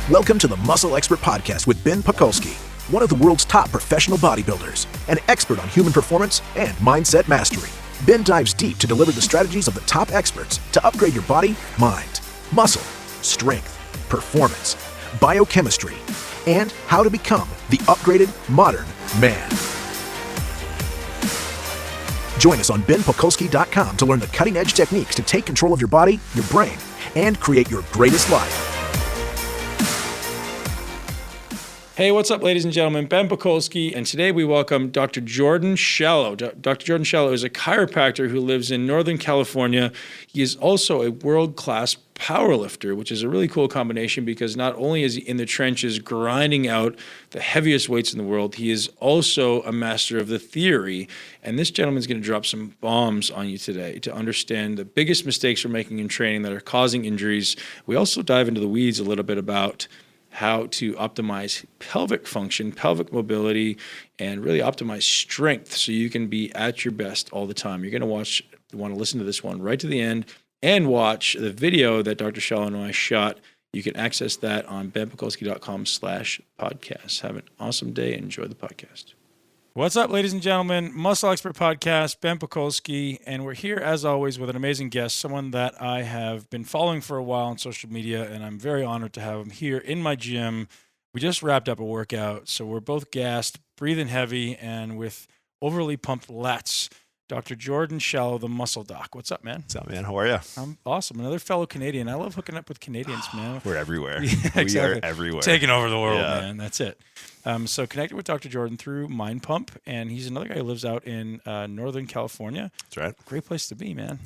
Welcome to the Muscle Expert Podcast with Ben Pakulski, one of the world's top professional bodybuilders, an expert on human performance and mindset mastery. Ben dives deep to deliver the strategies of the top experts to upgrade your body, mind, muscle, strength, performance, biochemistry, and how to become the upgraded modern man. Join us on benpakulski.com to learn the cutting-edge techniques to take control of your body, your brain, and create your greatest life. Hey, what's up, ladies and gentlemen? Ben Pakulski, and today we welcome Dr. Jordan Shallow. Dr. Jordan Shallow is a chiropractor who lives in Northern California. He is also a world-class powerlifter, which is a really cool combination because not only is he in the trenches grinding out the heaviest weights in the world, he is also a master of the theory. And this gentleman's going to drop some bombs on you today to understand the biggest mistakes we're making in training that are causing injuries. We also dive into the weeds a little bit about how to optimize pelvic function, pelvic mobility, and really optimize strength so you can be at your best all the time. You're going to want to listen to this one right to the end and watch the video that Dr. Shallow and I shot. You can access that on benpakulski.com/podcast. Have an awesome day. Enjoy the podcast. What's up, ladies and gentlemen? Muscle Expert Podcast, Ben Pakulski, and we're here, as always, with an amazing guest, someone that I have been following for a while on social media, and I'm very honored to have him here in my gym. We just wrapped up a workout, so we're both gassed, breathing heavy, and with overly pumped lats. Dr. Jordan Shallow, the Muscle Doc. What's up, man? What's up, man? How are you? I'm awesome. Another fellow Canadian. I love hooking up with Canadians, man. We're everywhere. Yeah, exactly. We are everywhere. Taking over the world, man. That's it. So connected with Dr. Jordan through Mind Pump, and he's another guy who lives out in Northern California. That's right. Great place to be, man.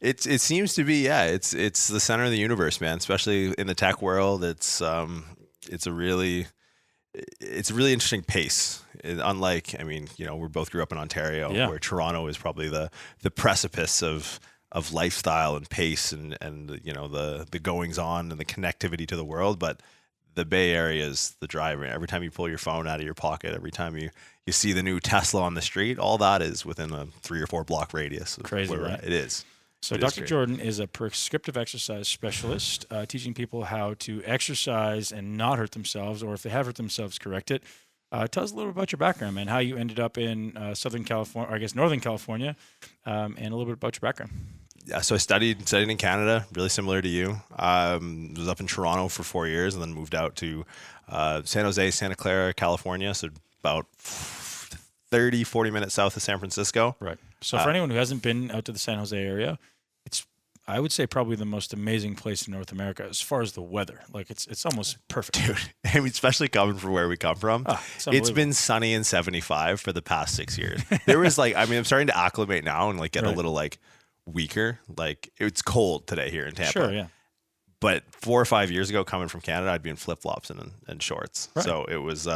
It seems to be, yeah. It's the center of the universe, man. Especially in the tech world, it's a really interesting pace. Unlike, I mean, you know, we both grew up in Ontario, where Toronto is probably the precipice of lifestyle and pace and you know the goings on and the connectivity to the world. But the Bay Area is the driver. Every time you pull your phone out of your pocket, every time you see the new Tesla on the street, all that is within a 3 or 4 block radius. Crazy, right? It is. So Dr. Jordan is a prescriptive exercise specialist, teaching people how to exercise and not hurt themselves, or if they have hurt themselves, correct it. Tell us a little bit about your background, man, how you ended up in Southern California, or I guess Northern California, and a little bit about your background. Yeah, so I studied in Canada, really similar to you. Was up in Toronto for 4 years and then moved out to San Jose, Santa Clara, California, so about 30, 40 minutes south of San Francisco. Right. So for anyone who hasn't been out to the San Jose area, it's, I would say, probably the most amazing place in North America as far as the weather. Like it's almost perfect. Dude, I mean, especially coming from where we come from. It's been sunny and 75 for the past 6 years. There was I'm starting to acclimate now and get a little weaker. Like it's cold today here in Tampa. Sure, yeah. But 4 or 5 years ago, coming from Canada, I'd be in flip-flops and shorts. Right. So it was,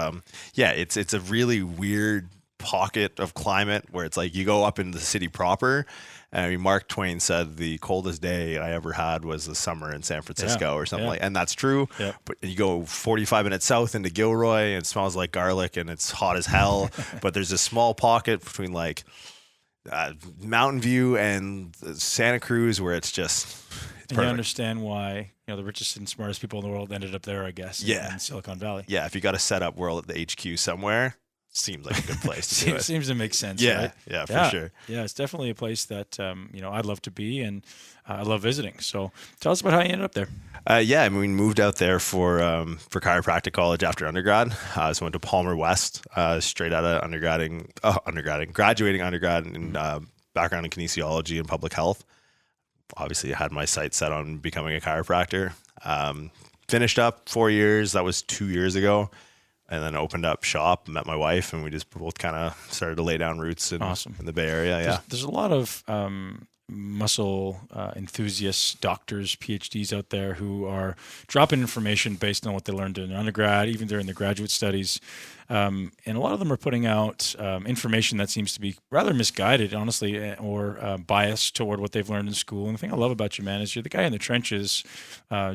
it's a really weird pocket of climate where it's like you go up into the city proper. I mean, Mark Twain said the coldest day I ever had was the summer in San Francisco or something and that's true. Yeah. But you go 45 minutes south into Gilroy and it smells like garlic and it's hot as hell. But there's a small pocket between Mountain View and Santa Cruz where it's just and you understand why the richest and smartest people in the world ended up there, I guess. In Silicon Valley. Yeah, if you got to set up world at the HQ somewhere, seems like a good place to do it. Seems to make sense. Yeah, right? Yeah, for sure. Yeah, it's definitely a place that I'd love to be and I love visiting. So tell us about how you ended up there. I mean, we moved out there for chiropractic college after undergrad. So went to Palmer West, straight out of graduating undergrad in background in kinesiology and public health. Obviously, I had my sights set on becoming a chiropractor. Finished up 4 years. That was 2 years ago. And then opened up shop, met my wife, and we just both kind of started to lay down roots in the Bay Area. There's a lot of muscle enthusiasts, doctors, PhDs out there who are dropping information based on what they learned in undergrad, even during the graduate studies. And a lot of them are putting out information that seems to be rather misguided, honestly, or biased toward what they've learned in school. And the thing I love about you, man, is you're the guy in the trenches,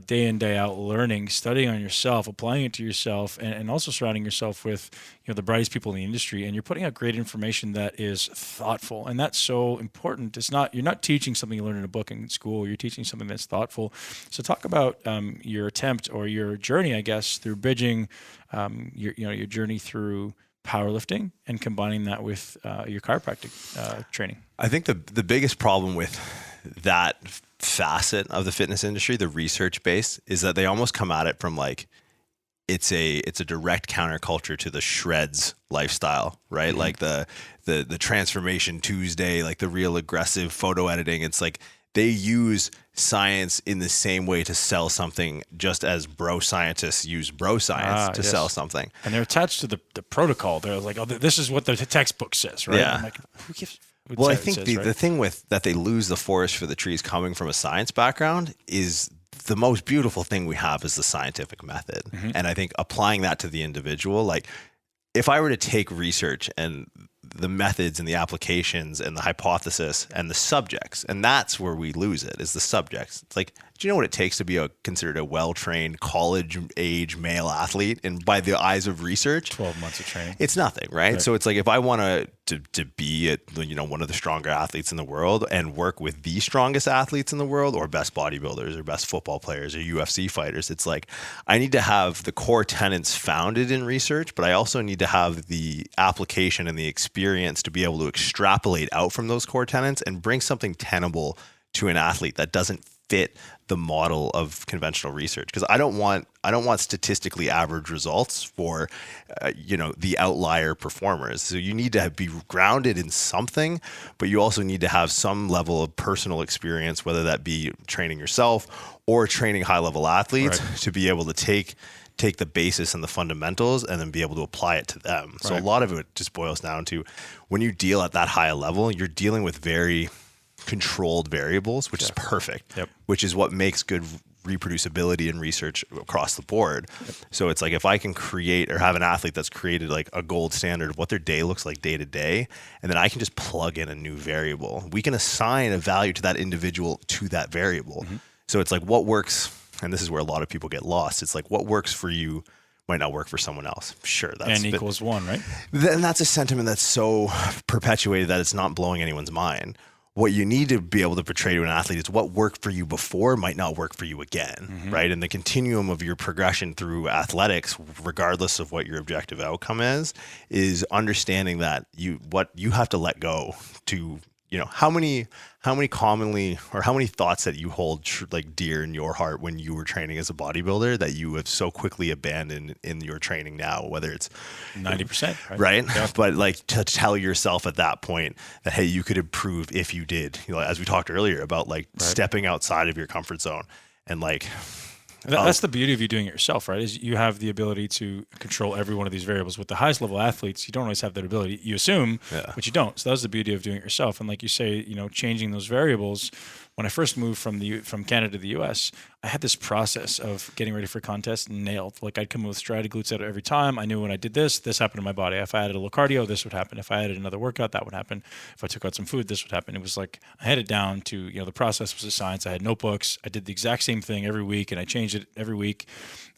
day in, day out, learning, studying on yourself, applying it to yourself, and also surrounding yourself with the brightest people in the industry. And you're putting out great information that is thoughtful, and that's so important. You're not teaching something you learn in a book in school. You're teaching something that's thoughtful. So talk about your attempt or your journey, I guess, through bridging your journey through powerlifting and combining that with your chiropractic training. I think the biggest problem with that facet of the fitness industry, the research base, is that they almost come at it from like it's a direct counterculture to the shreds lifestyle, right? Mm-hmm. Like the transformation Tuesday, like the real aggressive photo editing. It's like they use science in the same way to sell something, just as bro scientists use bro science to sell something. And they're attached to the protocol. They're like, oh, this is what the textbook says, right? Yeah. I'm like, who gives? Well, I think the thing with that they lose the forest for the trees coming from a science background is the most beautiful thing we have is the scientific method. Mm-hmm. And I think applying that to the individual, like if I were to take research and the methods and the applications and the hypothesis and the subjects, and that's where we lose it, is the subjects. It's like, do you know what it takes to be considered a well-trained college-age male athlete? And by the eyes of research, 12 months of training. It's nothing, right? So it's like, if I want to be one of the stronger athletes in the world and work with the strongest athletes in the world, or best bodybuilders or best football players or UFC fighters, it's like I need to have the core tenets founded in research, but I also need to have the application and the experience to be able to extrapolate out from those core tenets and bring something tenable to an athlete that doesn't fit the model of conventional research. Because I don't want statistically average results for the outlier performers. So you need to be grounded in something, but you also need to have some level of personal experience, whether that be training yourself or training high level athletes, right, to be able to take the basis and the fundamentals and then be able to apply it to them. So a lot of it just boils down to, when you deal at that high a level, you're dealing with very controlled variables, which is perfect, which is what makes good reproducibility in research across the board. So it's like, if I can create or have an athlete that's created like a gold standard of what their day looks like day to day, and then I can just plug in a new variable, we can assign a value to that individual to that variable. Mm-hmm. So it's like, what works, and this is where a lot of people get lost. It's like, what works for you might not work for someone else. Sure, that's N equals 1, right? And that's a sentiment that's so perpetuated that it's not blowing anyone's mind. What you need to be able to portray to an athlete is what worked for you before might not work for you again, mm-hmm, right? And the continuum of your progression through athletics, regardless of what your objective outcome is understanding that what you have to let go to, how many commonly, or how many thoughts that you hold like dear in your heart when you were training as a bodybuilder that you have so quickly abandoned in your training now, whether it's 90%, right? Yeah. But like, to tell yourself at that point that, hey, you could improve if you did, as we talked earlier about like stepping outside of your comfort zone, and like, that's the beauty of you doing it yourself, right? Is you have the ability to control every one of these variables. With the highest level athletes, you don't always have that ability. You assume, but you don't. So that's the beauty of doing it yourself. And like you say, changing those variables. When I first moved from Canada to the US, I had this process of getting ready for contests nailed. Like, I'd come with striated glutes out every time. I knew when I did this happened to my body. If I added a little cardio, this would happen. If I added another workout, that would happen. If I took out some food, this would happen. It was like, I had it down to, the process was a science. I had notebooks. I did the exact same thing every week, and I changed it every week.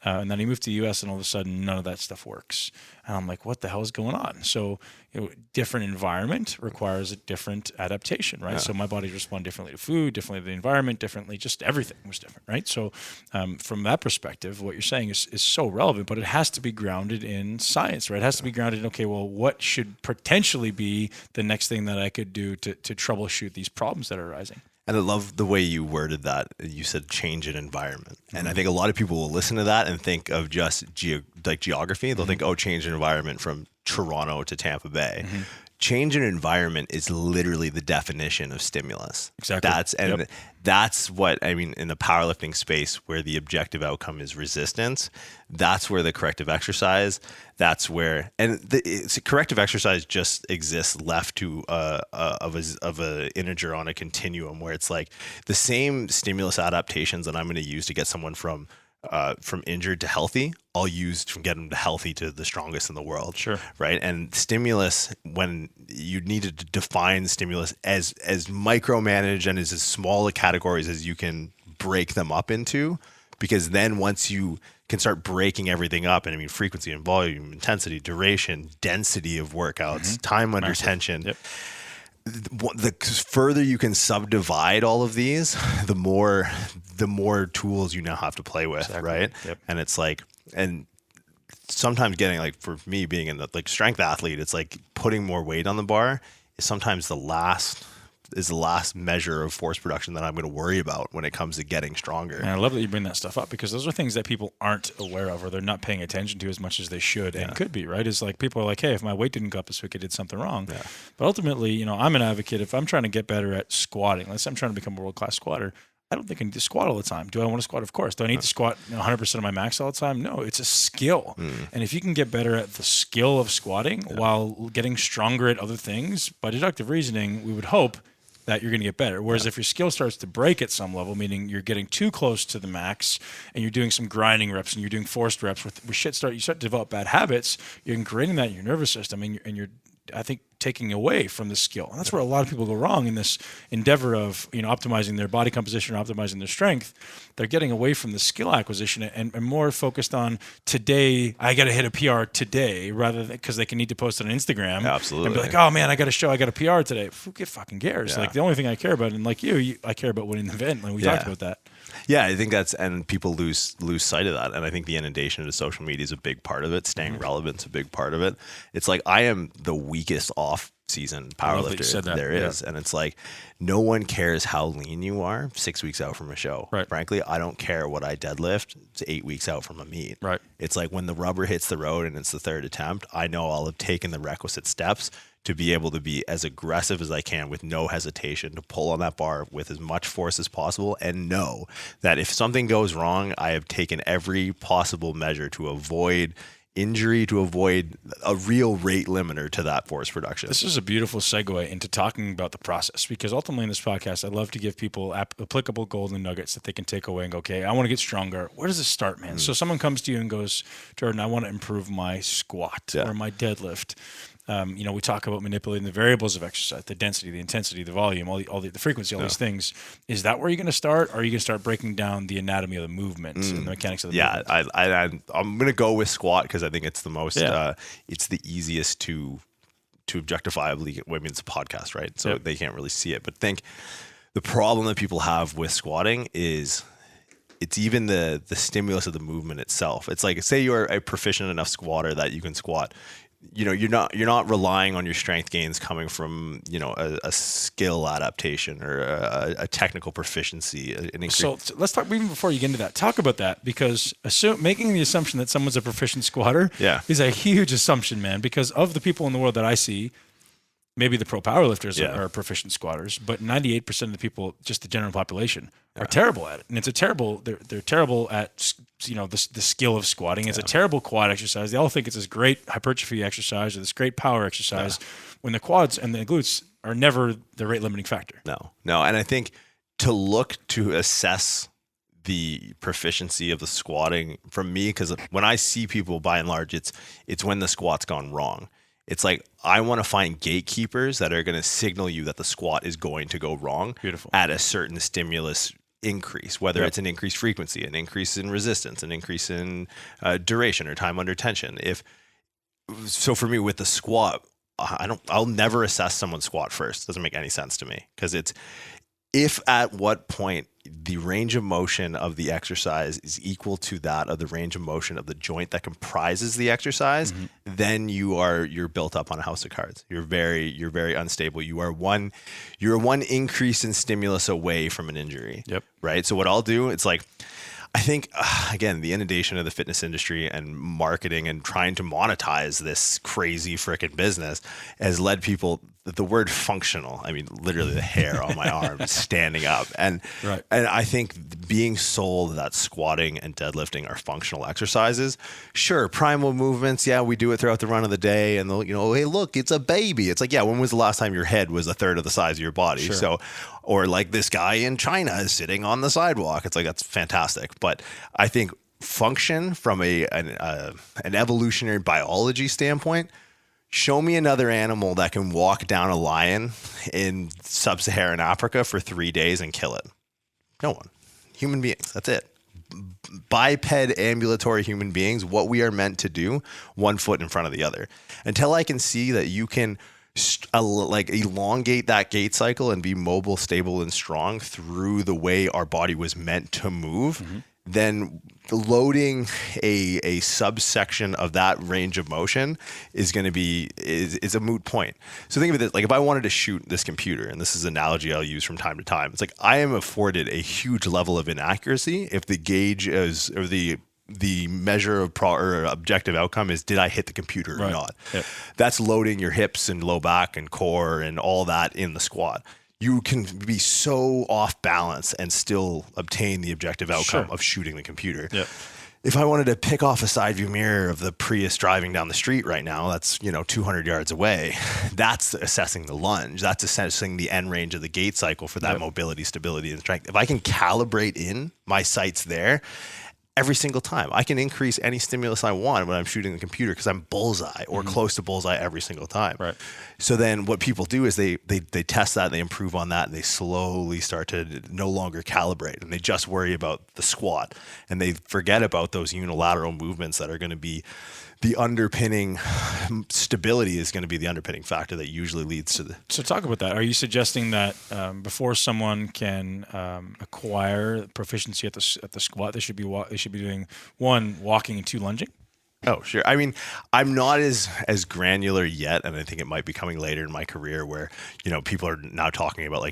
And then I moved to the US, and all of a sudden, none of that stuff works. And I'm like, what the hell is going on? So, different environment requires a different adaptation, right? Yeah. So my body responded differently to food, differently to the environment, differently, just everything was different, right? So from that perspective, what you're saying is so relevant, but it has to be grounded in science, right? It has to be grounded in, okay, well, what should potentially be the next thing that I could do to troubleshoot these problems that are arising? And I love the way you worded that. You said change in environment. And I think a lot of people will listen to that and think of just geography. They'll think, change in environment from Toronto to Tampa Bay. Mm-hmm. Change in environment is literally the definition of stimulus. Exactly. That's what, I mean, in the powerlifting space, where the objective outcome is resistance, that's where the corrective exercise, corrective exercise just exists left to of a integer on a continuum, where it's like the same stimulus adaptations that I'm going to use to get someone from from injured to healthy, I'll use from get them to healthy to the strongest in the world. Sure. Right. And stimulus, when you needed to define stimulus as micromanaged and as small categories as you can break them up into, because then once you can start breaking everything up, and I mean frequency and volume, intensity, duration, density of workouts, time under tension. Yep. The further you can subdivide all of these, the more tools you now have to play with, right? Yep. And it's like, and sometimes getting, like, for me being in the like strength athlete, it's like putting more weight on the bar is sometimes the last measure of force production that I'm going to worry about when it comes to getting stronger. And I love that you bring that stuff up, because those are things that people aren't aware of, or they're not paying attention to as much as they should and could be, right? It's like people are like, hey, if my weight didn't go up this week, I did something wrong. Yeah. But ultimately, I'm an advocate. If I'm trying to get better at squatting, let's say I'm trying to become a world-class squatter, I don't think I need to squat all the time. Do I want to squat? Of course. Do I need to squat 100% of my max all the time? No, it's a skill. And if you can get better at the skill of squatting while getting stronger at other things, by deductive reasoning, we would hope that you're going to get better. Whereas if your skill starts to break at some level, meaning you're getting too close to the max and you're doing some grinding reps and you're doing forced reps, you start to develop bad habits, you're ingraining that in your nervous system, and you're I think, taking away from the skill. And that's where a lot of people go wrong in this endeavor of, optimizing their body composition or optimizing their strength. They're getting away from the skill acquisition and more focused on today, I got to hit a PR today, rather than because they can need to post it on Instagram. Absolutely. And be like, oh man, I got to show I got a PR today. Who fucking cares? Like, the only thing I care about, and like I care about winning the event. Like we talked about that. Yeah, I think and people lose sight of that. And I think the inundation into social media is a big part of it. Staying relevant is a big part of it. It's like, I am the weakest off-season powerlifter there is. And it's like, no one cares how lean you are 6 weeks out from a show. Right. Frankly, I don't care what I deadlift 8 weeks out from a meet. Right. It's like when the rubber hits the road and it's the third attempt, I know I'll have taken the requisite steps to be able to be as aggressive as I can with no hesitation, to pull on that bar with as much force as possible, and know that if something goes wrong, I have taken every possible measure to avoid injury, to avoid a real rate limiter to that force production. This is a beautiful segue into talking about the process, because ultimately in this podcast, I love to give people applicable golden nuggets that they can take away and go, okay, I want to get stronger. Where does it start, man? So someone comes to you and goes, Jordan, I want to improve my squat or my deadlift. We talk about manipulating the variables of exercise, the density, the intensity, the volume, all the frequency, all these things. Is that where you're going to start? Or are you going to start breaking down the anatomy of the movement and the mechanics of the movement? I'm going to go with squat because I think it's the most, it's the easiest to objectifiably. I mean, it's a podcast, right? So they can't really see it. But think the problem that people have with squatting is it's even the stimulus of the movement itself. It's like, say you're a proficient enough squatter that you can squat. You're not relying on your strength gains coming from a skill adaptation or a technical proficiency. So let's talk, even before you get into that, talk about that, because making the assumption that someone's a proficient squatter is a huge assumption, man. Because of the people in the world that I see, maybe the pro powerlifters are proficient squatters, but 98% of the people, just the general population, are terrible at it. And it's they're terrible at the skill of squatting. It's a terrible quad exercise. They all think it's this great hypertrophy exercise or this great power exercise when the quads and the glutes are never the rate limiting factor. No. And I think to assess the proficiency of the squatting from me, because when I see people, by and large, it's when the squat's gone wrong. It's like, I want to find gatekeepers that are going to signal you that the squat is going to go wrong at a certain stimulus increase, whether it's an increased frequency, an increase in resistance, an increase in duration or time under tension. So for me with the squat, I'll never assess someone's squat first. It doesn't make any sense to me, because if at what point the range of motion of the exercise is equal to that of the range of motion of the joint that comprises the exercise, then you're built up on a house of cards. You're very unstable. You're one increase in stimulus away from an injury. Yep. Right. So what I'll do, it's like, I think, again, the inundation of the fitness industry and marketing and trying to monetize this crazy freaking business has led people, the word functional, I mean, literally the hair on my arm is standing up. And I think being sold that squatting and deadlifting are functional exercises. Sure, primal movements, we do it throughout the run of the day. And they'll, hey, look, it's a baby. It's like, when was the last time your head was a third of the size of your body? Sure. So, or like this guy in China is sitting on the sidewalk. It's like, that's fantastic. But I think function from an evolutionary biology standpoint, show me another animal that can walk down a lion in sub-Saharan Africa for 3 days and kill it. No one. Human beings. That's it. Biped ambulatory human beings, what we are meant to do, one foot in front of the other. Until I can see that you can elongate that gait cycle and be mobile, stable, and strong through the way our body was meant to move, then loading a subsection of that range of motion is going to be is a moot point. So think of it like if I wanted to shoot this computer, and this is an analogy I'll use from time to time, it's like I am afforded a huge level of inaccuracy if the gauge is or the measure of or objective outcome is did I hit the computer or not. Yep. That's loading your hips and low back and core and all that in the squat. You can be so off balance and still obtain the objective outcome of shooting the computer. Yep. If I wanted to pick off a side view mirror of the Prius driving down the street right now, that's 200 yards away. That's assessing the lunge. That's assessing the end range of the gait cycle for that mobility, stability, and strength. If I can calibrate in my sights there, every single time I can increase any stimulus I want when I'm shooting the computer because I'm bullseye or close to bullseye every single time. Right. So then what people do is they test that and they improve on that and they slowly start to no longer calibrate and they just worry about the squat and they forget about those unilateral movements that are going to be the underpinning stability is going to be the underpinning factor that usually leads to the. So talk about that. Are you suggesting that before someone can acquire proficiency at the squat, they should be doing 1, walking, and 2, lunging? Oh, sure. I mean, I'm not as granular yet, and I think it might be coming later in my career where people are now talking about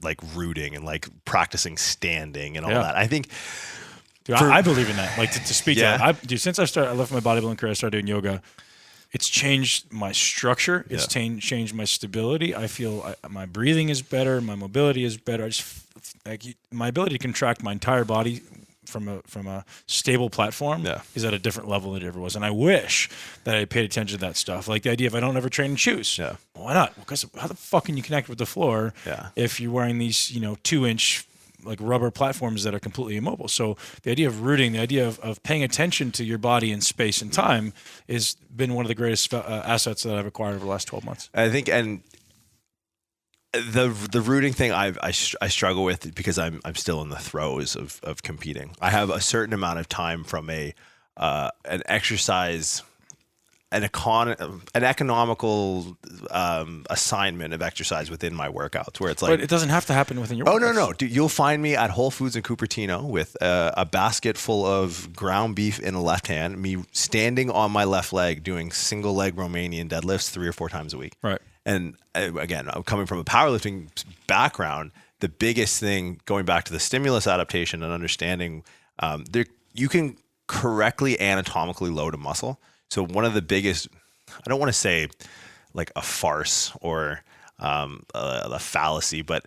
like rooting and like practicing standing and all that. I think. Dude, I believe in that. Like to speak to that. Since I left my bodybuilding career, I started doing yoga. It's changed my structure. It's changed my stability. I feel my breathing is better. My mobility is better. My ability to contract my entire body from a stable platform is at a different level than it ever was. And I wish that I paid attention to that stuff. Like the idea of I don't ever train in shoes. Yeah. Well, why not? Because how the fuck can you connect with the floor if you're wearing these 2-inch like rubber platforms that are completely immobile? So the idea of rooting, the idea of paying attention to your body in space and time has been one of the greatest assets that I've acquired over the last 12 months. I think, and the rooting thing I struggle with because I'm still in the throes of competing. I have a certain amount of time from an exercise, an economical assignment of exercise within my workouts where it's like. But it doesn't have to happen within your workouts. Oh, no. Dude, you'll find me at Whole Foods in Cupertino with a basket full of ground beef in the left hand, me standing on my left leg doing single leg Romanian deadlifts 3 or 4 times a week. Right. And again, I'm coming from a powerlifting background. The biggest thing, going back to the stimulus adaptation and understanding, you can correctly anatomically load a muscle. So one of the biggest, I don't want to say like a farce or a fallacy, but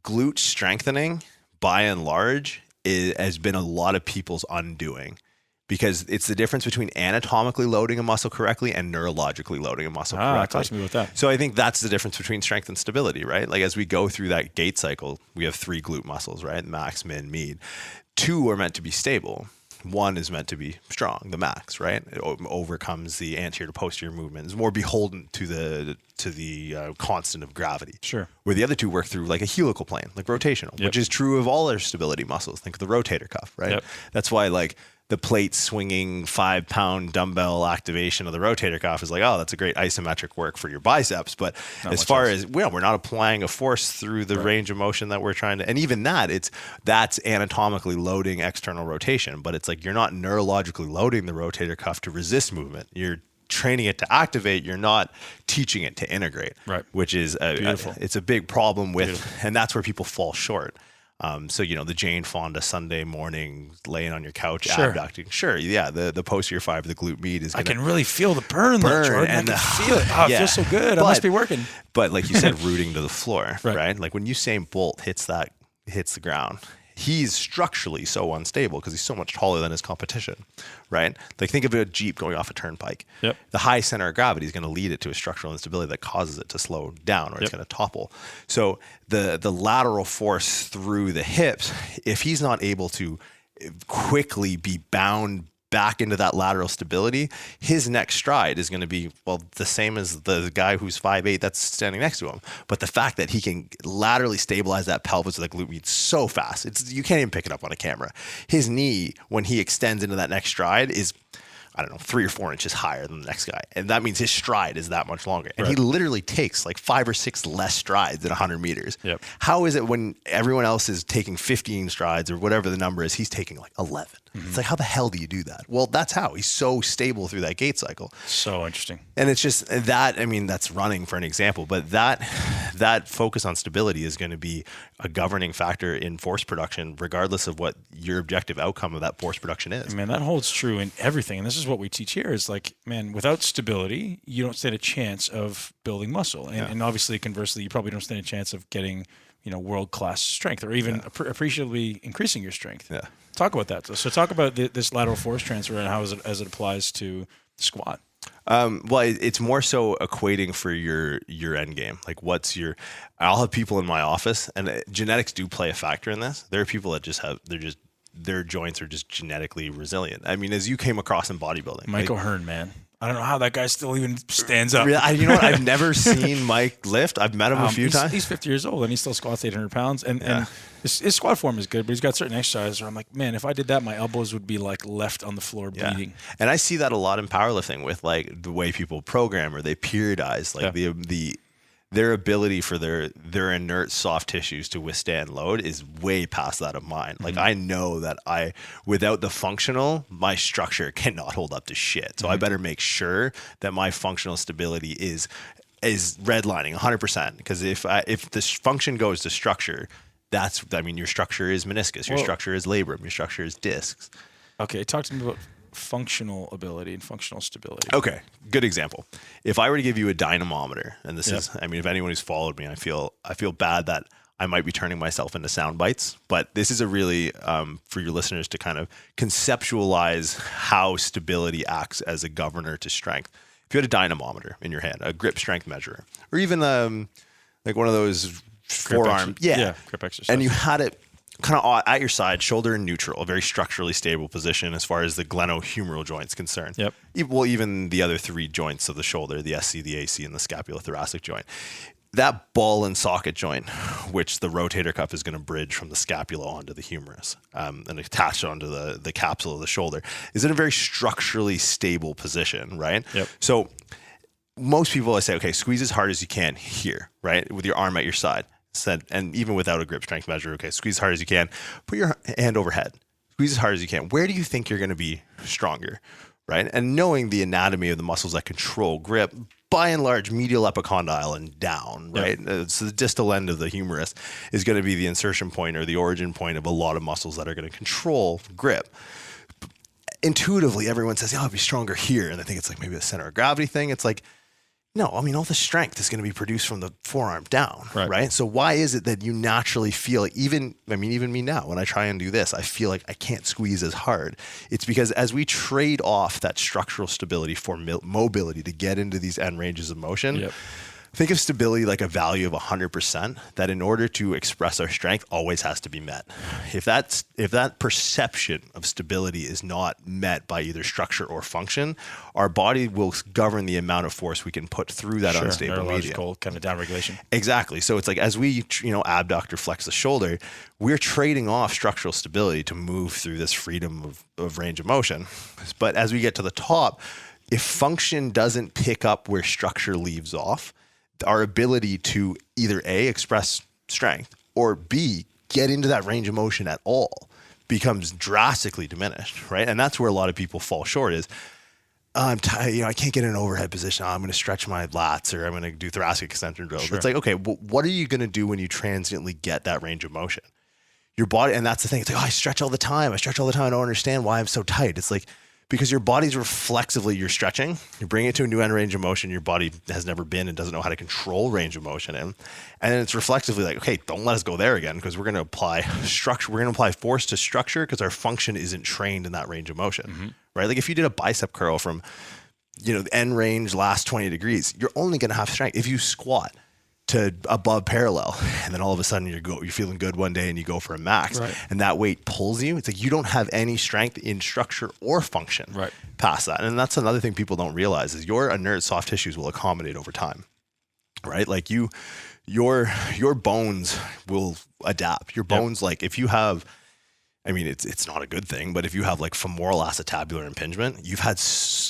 glute strengthening by and large has been a lot of people's undoing because it's the difference between anatomically loading a muscle correctly and neurologically loading a muscle correctly. Talk to me about that. So I think that's the difference between strength and stability, right? Like as we go through that gait cycle, we have 3 glute muscles, right? Max, min, med. 2 are meant to be stable. 1 is meant to be strong, the max, right? It overcomes the anterior to posterior movement. It's more beholden to the constant of gravity. Sure. Where the other 2 work through like a helical plane, like rotational, which is true of all our stability muscles. Think of the rotator cuff, right? Yep. That's why like the plate swinging 5-pound dumbbell activation of the rotator cuff is like, oh, that's a great isometric work for your biceps. But as far as we're not applying a force through the range of motion that we're trying to, and even that's anatomically loading external rotation, but it's like you're not neurologically loading the rotator cuff to resist movement. You're training it to activate. You're not teaching it to integrate, right? Which is it's a big problem and that's where people fall short. So, the Jane Fonda Sunday morning laying on your couch, abducting. Sure. Yeah. The posterior fiber, the glute med is going to. I can really feel the burn Jordan. And I can feel it. Oh, it feels so good. I must be working. But like you said, rooting to the floor, right? Like when Usain Bolt hits the ground, he's structurally so unstable because he's so much taller than his competition, right? Like think of a Jeep going off a turnpike. Yep. The high center of gravity is going to lead it to a structural instability that causes it to slow down or it's going to topple. So the lateral force through the hips, if he's not able to quickly be bound back into that lateral stability, his next stride is going to be, well, the same as the guy who's 5'8" that's standing next to him. But the fact that he can laterally stabilize that pelvis with a glute med so fast, you can't even pick it up on a camera. His knee, when he extends into that next stride, is, I don't know, 3 or 4 inches higher than the next guy. And that means his stride is that much longer. And he literally takes like 5 or 6 less strides in 100 meters. Yep. How is it when everyone else is taking 15 strides or whatever the number is, he's taking like 11? It's like, how the hell do you do that? Well, that's how. He's so stable through that gait cycle. So interesting. And it's just that, I mean, that's running for an example, but that focus on stability is going to be a governing factor in force production, regardless of what your objective outcome of that force production is. Man, that holds true in everything. And this is what we teach here is like, man, without stability, you don't stand a chance of building muscle. And obviously, conversely, you probably don't stand a chance of getting, world-class strength or even appreciably increasing your strength. Yeah. Talk about that. So talk about this lateral force transfer and how as it applies to the squat. Well, it's more so equating for your end game. Like I'll have people in my office, and genetics do play a factor in this. There are people that their joints are just genetically resilient. I mean, as you came across in bodybuilding. Michael Hearn, man. I don't know how that guy still even stands up. You know what? I've never seen Mike lift. I've met him a few times. He's 50 years old and he still squats 800 pounds. And his squat form is good, but he's got certain exercises where I'm like, man, if I did that, my elbows would be like left on the floor bleeding. And I see that a lot in powerlifting with like the way people program or they periodize, like their ability for their inert soft tissues to withstand load is way past that of mine. Like I know that without the functional, my structure cannot hold up to shit. So I better make sure that my functional stability is redlining 100%. Because if this function goes to structure, your structure is meniscus, your structure is labrum, your structure is discs. Okay, talk to me about functional ability and functional stability. Okay, good example. If I were to give you a dynamometer, and this is, I mean, if anyone who's followed me, I feel bad that I might be turning myself into sound bites, but this is a really, for your listeners to kind of conceptualize how stability acts as a governor to strength. If you had a dynamometer in your hand, a grip strength measurer, or even like one of those forearm, grip exercise, and you had it kind of at your side, shoulder in neutral, a very structurally stable position as far as the glenohumeral joint's concerned. Yep. Well, even the other 3 joints of the shoulder, the SC, the AC, and the scapulothoracic joint. That ball and socket joint, which the rotator cuff is going to bridge from the scapula onto the humerus and attach onto the capsule of the shoulder, is in a very structurally stable position, right? Yep. So most people, I say, okay, squeeze as hard as you can here, right? With your arm at your side. And even without a grip strength measure, okay, squeeze as hard as you can. Put your hand overhead. Squeeze as hard as you can. Where do you think you're going to be stronger, right? And knowing the anatomy of the muscles that control grip, by and large, medial epicondyle and down, right? Yep. So the distal end of the humerus is going to be the insertion point or the origin point of a lot of muscles that are going to control grip. Intuitively, everyone says, I'll be stronger here. And I think it's like maybe the center of gravity thing. It's like, no, I mean, all the strength is going to be produced from the forearm down, right? So why is it that you naturally feel like even me now, when I try and do this, I feel like I can't squeeze as hard. It's because as we trade off that structural stability for mobility to get into these end ranges of motion, think of stability like a value of 100% that in order to express our strength always has to be met. If that perception of stability is not met by either structure or function, our body will govern the amount of force we can put through that unstable neurological medium. kind of downregulation. Exactly. So it's like as we abduct or flex the shoulder, we're trading off structural stability to move through this freedom of range of motion. But as we get to the top, if function doesn't pick up where structure leaves off, our ability to either A, express strength, or B, get into that range of motion at all becomes drastically diminished, right? And that's where a lot of people fall short is, I'm tired, I can't get in an overhead position. I'm going to stretch my lats or I'm going to do thoracic extension drills. It's like, okay, well, what are you going to do when you transiently get that range of motion? Your body, and that's the thing. It's like, I stretch all the time. I don't understand why I'm so tight. It's like, because your body's reflexively, you're stretching, you bring it to a new end range of motion your body has never been and doesn't know how to control range of motion in. And then it's reflexively like, okay, don't let us go there again because we're going to apply structure. We're going to apply force to structure because our function isn't trained in that range of motion, right? Like if you did a bicep curl from, the end range last 20 degrees, you're only going to have strength. If you squat, to above parallel, and then all of a sudden you're feeling good one day and you go for a max, and that weight pulls you. It's like you don't have any strength in structure or function past that. And that's another thing people don't realize is your inert soft tissues will accommodate over time, right? Like your bones will adapt. Your bones, like if you have, I mean, it's not a good thing, but if you have like femoral acetabular impingement, you've had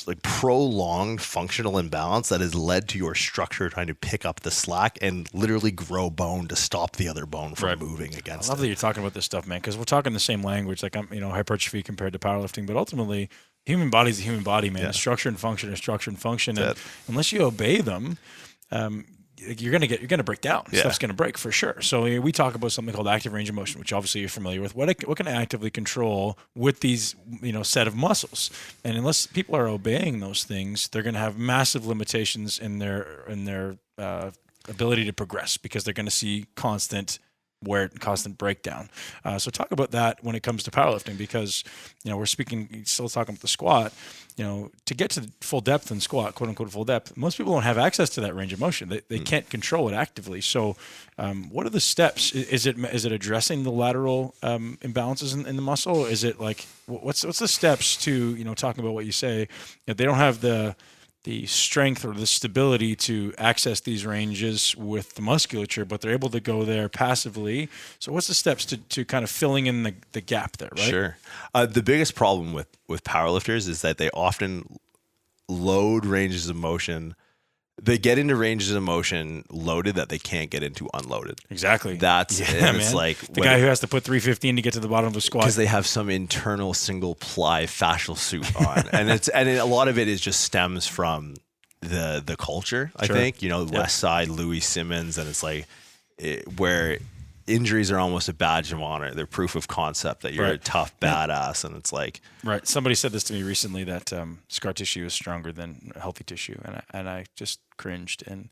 like prolonged functional imbalance that has led to your structure trying to pick up the slack and literally grow bone to stop the other bone from moving against it. I love that you're talking about this stuff, man, because we're talking the same language. Like hypertrophy compared to powerlifting, but ultimately, human body is a human body, man. Structure and function are structure and function, and unless you obey them, you're gonna break down. Stuff's gonna break for sure. So we talk about something called active range of motion, which obviously you're familiar with. What can I actively control with these set of muscles? And unless people are obeying those things, they're gonna have massive limitations in their ability to progress because they're gonna see constant breakdown. So talk about that when it comes to powerlifting, because we're still talking about the squat. To get to full depth in squat, quote unquote full depth, most people don't have access to that range of motion. They can't control it actively. So what are the steps? Is it addressing the lateral imbalances in the muscle? Is it like what's the steps to talking about what you say? They don't have the strength or the stability to access these ranges with the musculature, but they're able to go there passively. So what's the steps to kind of filling in the gap there, right? Sure. The biggest problem with powerlifters is that they often load ranges of motion. They get into ranges of motion loaded that they can't get into unloaded. Exactly. That's it's like the guy who has to put 315 to get to the bottom of a squat because they have some internal single ply fascial suit on, and a lot of it is just stems from the culture. I think West Side, Louis Simmons, and it's like where injuries are almost a badge of honor. They're proof of concept that you're a tough badass, and it's like Somebody said this to me recently that scar tissue is stronger than healthy tissue, and I just cringed and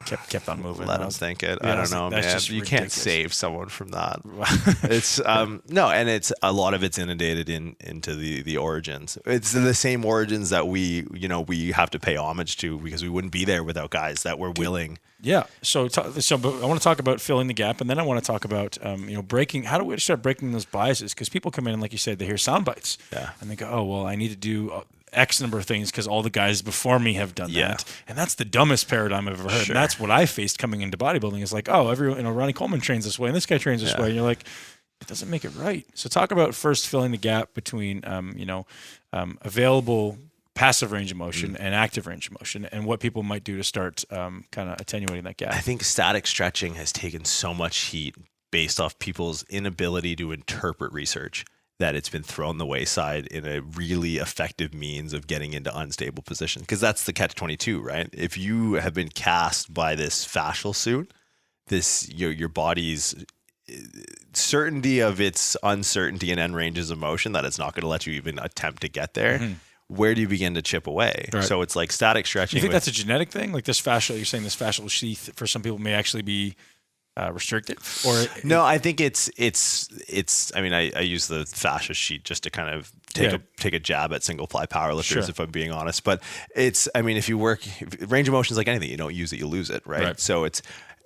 kept on moving. Let them think it. I don't know, man. You ridiculous. Can't save someone from that. It's no, and it's a lot of it's inundated into the origins. It's the same origins that we have to pay homage to because we wouldn't be there without guys that were willing. Yeah. So but I want to talk about filling the gap, and then I want to talk about breaking. How do we start breaking those biases? Because people come in and, like you said, they hear sound bites, and they go, "Oh, well, I need to do X number of things because all the guys before me have done that." And that's the dumbest paradigm I've ever heard. And that's what I faced coming into bodybuilding. Is like, oh, everyone, Ronnie Coleman trains this way, and this guy trains this way, and you're like, it doesn't make it right. So talk about first filling the gap between available passive range of motion and active range of motion, and what people might do to start kind of attenuating that gap. I think static stretching has taken so much heat based off people's inability to interpret research that it's been thrown the wayside in a really effective means of getting into unstable position. Because that's the catch-22, right? If you have been cast by this fascial suit, your body's certainty of its uncertainty and end ranges of motion that it's not going to let you even attempt to get there. Mm-hmm. Where do you begin to chip away? Right. So it's like static stretching. You think that's a genetic thing? Like this fascial, you're saying this fascial sheath for some people may actually be restricted? Or no, I think it's. I mean, I use the fascia sheet just to kind of take a jab at single ply powerlifters, if I'm being honest. But it's. I mean, if range of motion is like anything, you don't use it, you lose it, right? So it's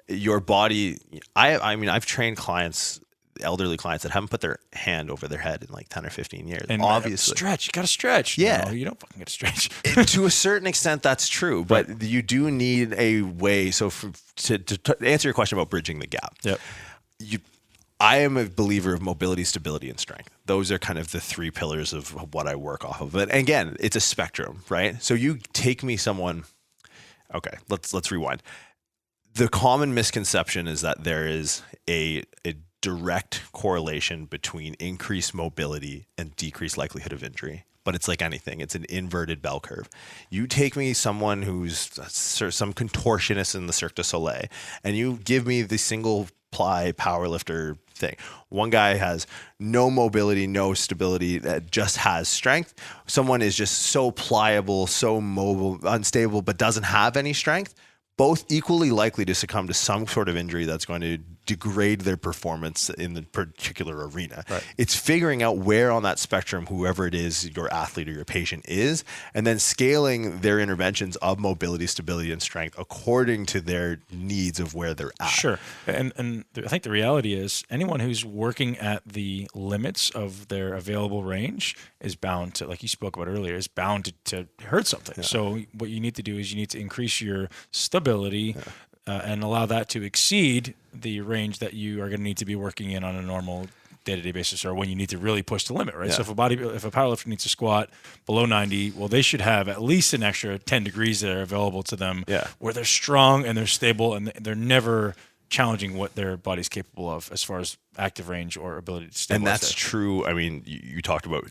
your body. I mean, I've trained clients. Elderly clients that haven't put their hand over their head in like 10 or 15 years. And obviously you got to stretch. Yeah. No, you don't fucking get to stretch. To a certain extent, that's true, but you do need a way. So to answer your question about bridging the gap, I am a believer of mobility, stability, and strength. Those are kind of the three pillars of what I work off of. But again, it's a spectrum, right? So you take me someone, okay, let's rewind. The common misconception is that there is a direct correlation between increased mobility and decreased likelihood of injury. But it's like anything. It's an inverted bell curve. You take me someone who's some contortionist in the Cirque du Soleil, and you give me the single ply powerlifter thing. One guy has no mobility, no stability, that just has strength. Someone is just so pliable, so mobile, unstable, but doesn't have any strength. Both equally likely to succumb to some sort of injury that's going to degrade their performance in the particular arena. Right. It's figuring out where on that spectrum, whoever it is, your athlete or your patient is, and then scaling their interventions of mobility, stability, and strength according to their needs of where they're at. Sure. And I think the reality is anyone who's working at the limits of their available range is bound to, like you spoke about earlier, is bound to hurt something. Yeah. So what you need to do is you need to increase your stability and allow that to exceed the range that you are going to need to be working in on a normal day-to-day basis, or when you need to really push the limit, right? Yeah. So if a powerlifter needs to squat below 90, well, they should have at least an extra 10 degrees that are available to them where they're strong and they're stable and they're never challenging what their body's capable of as far as active range or ability to stabilize. And that's true. I mean, you talked about,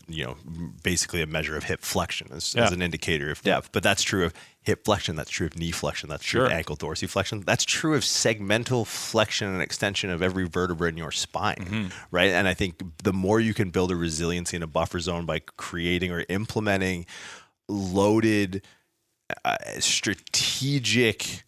basically a measure of hip flexion as an indicator of depth, but that's true of hip flexion. That's true of knee flexion. That's true of ankle dorsiflexion. That's true of segmental flexion and extension of every vertebra in your spine, right? And I think the more you can build a resiliency in a buffer zone by creating or implementing loaded, strategic,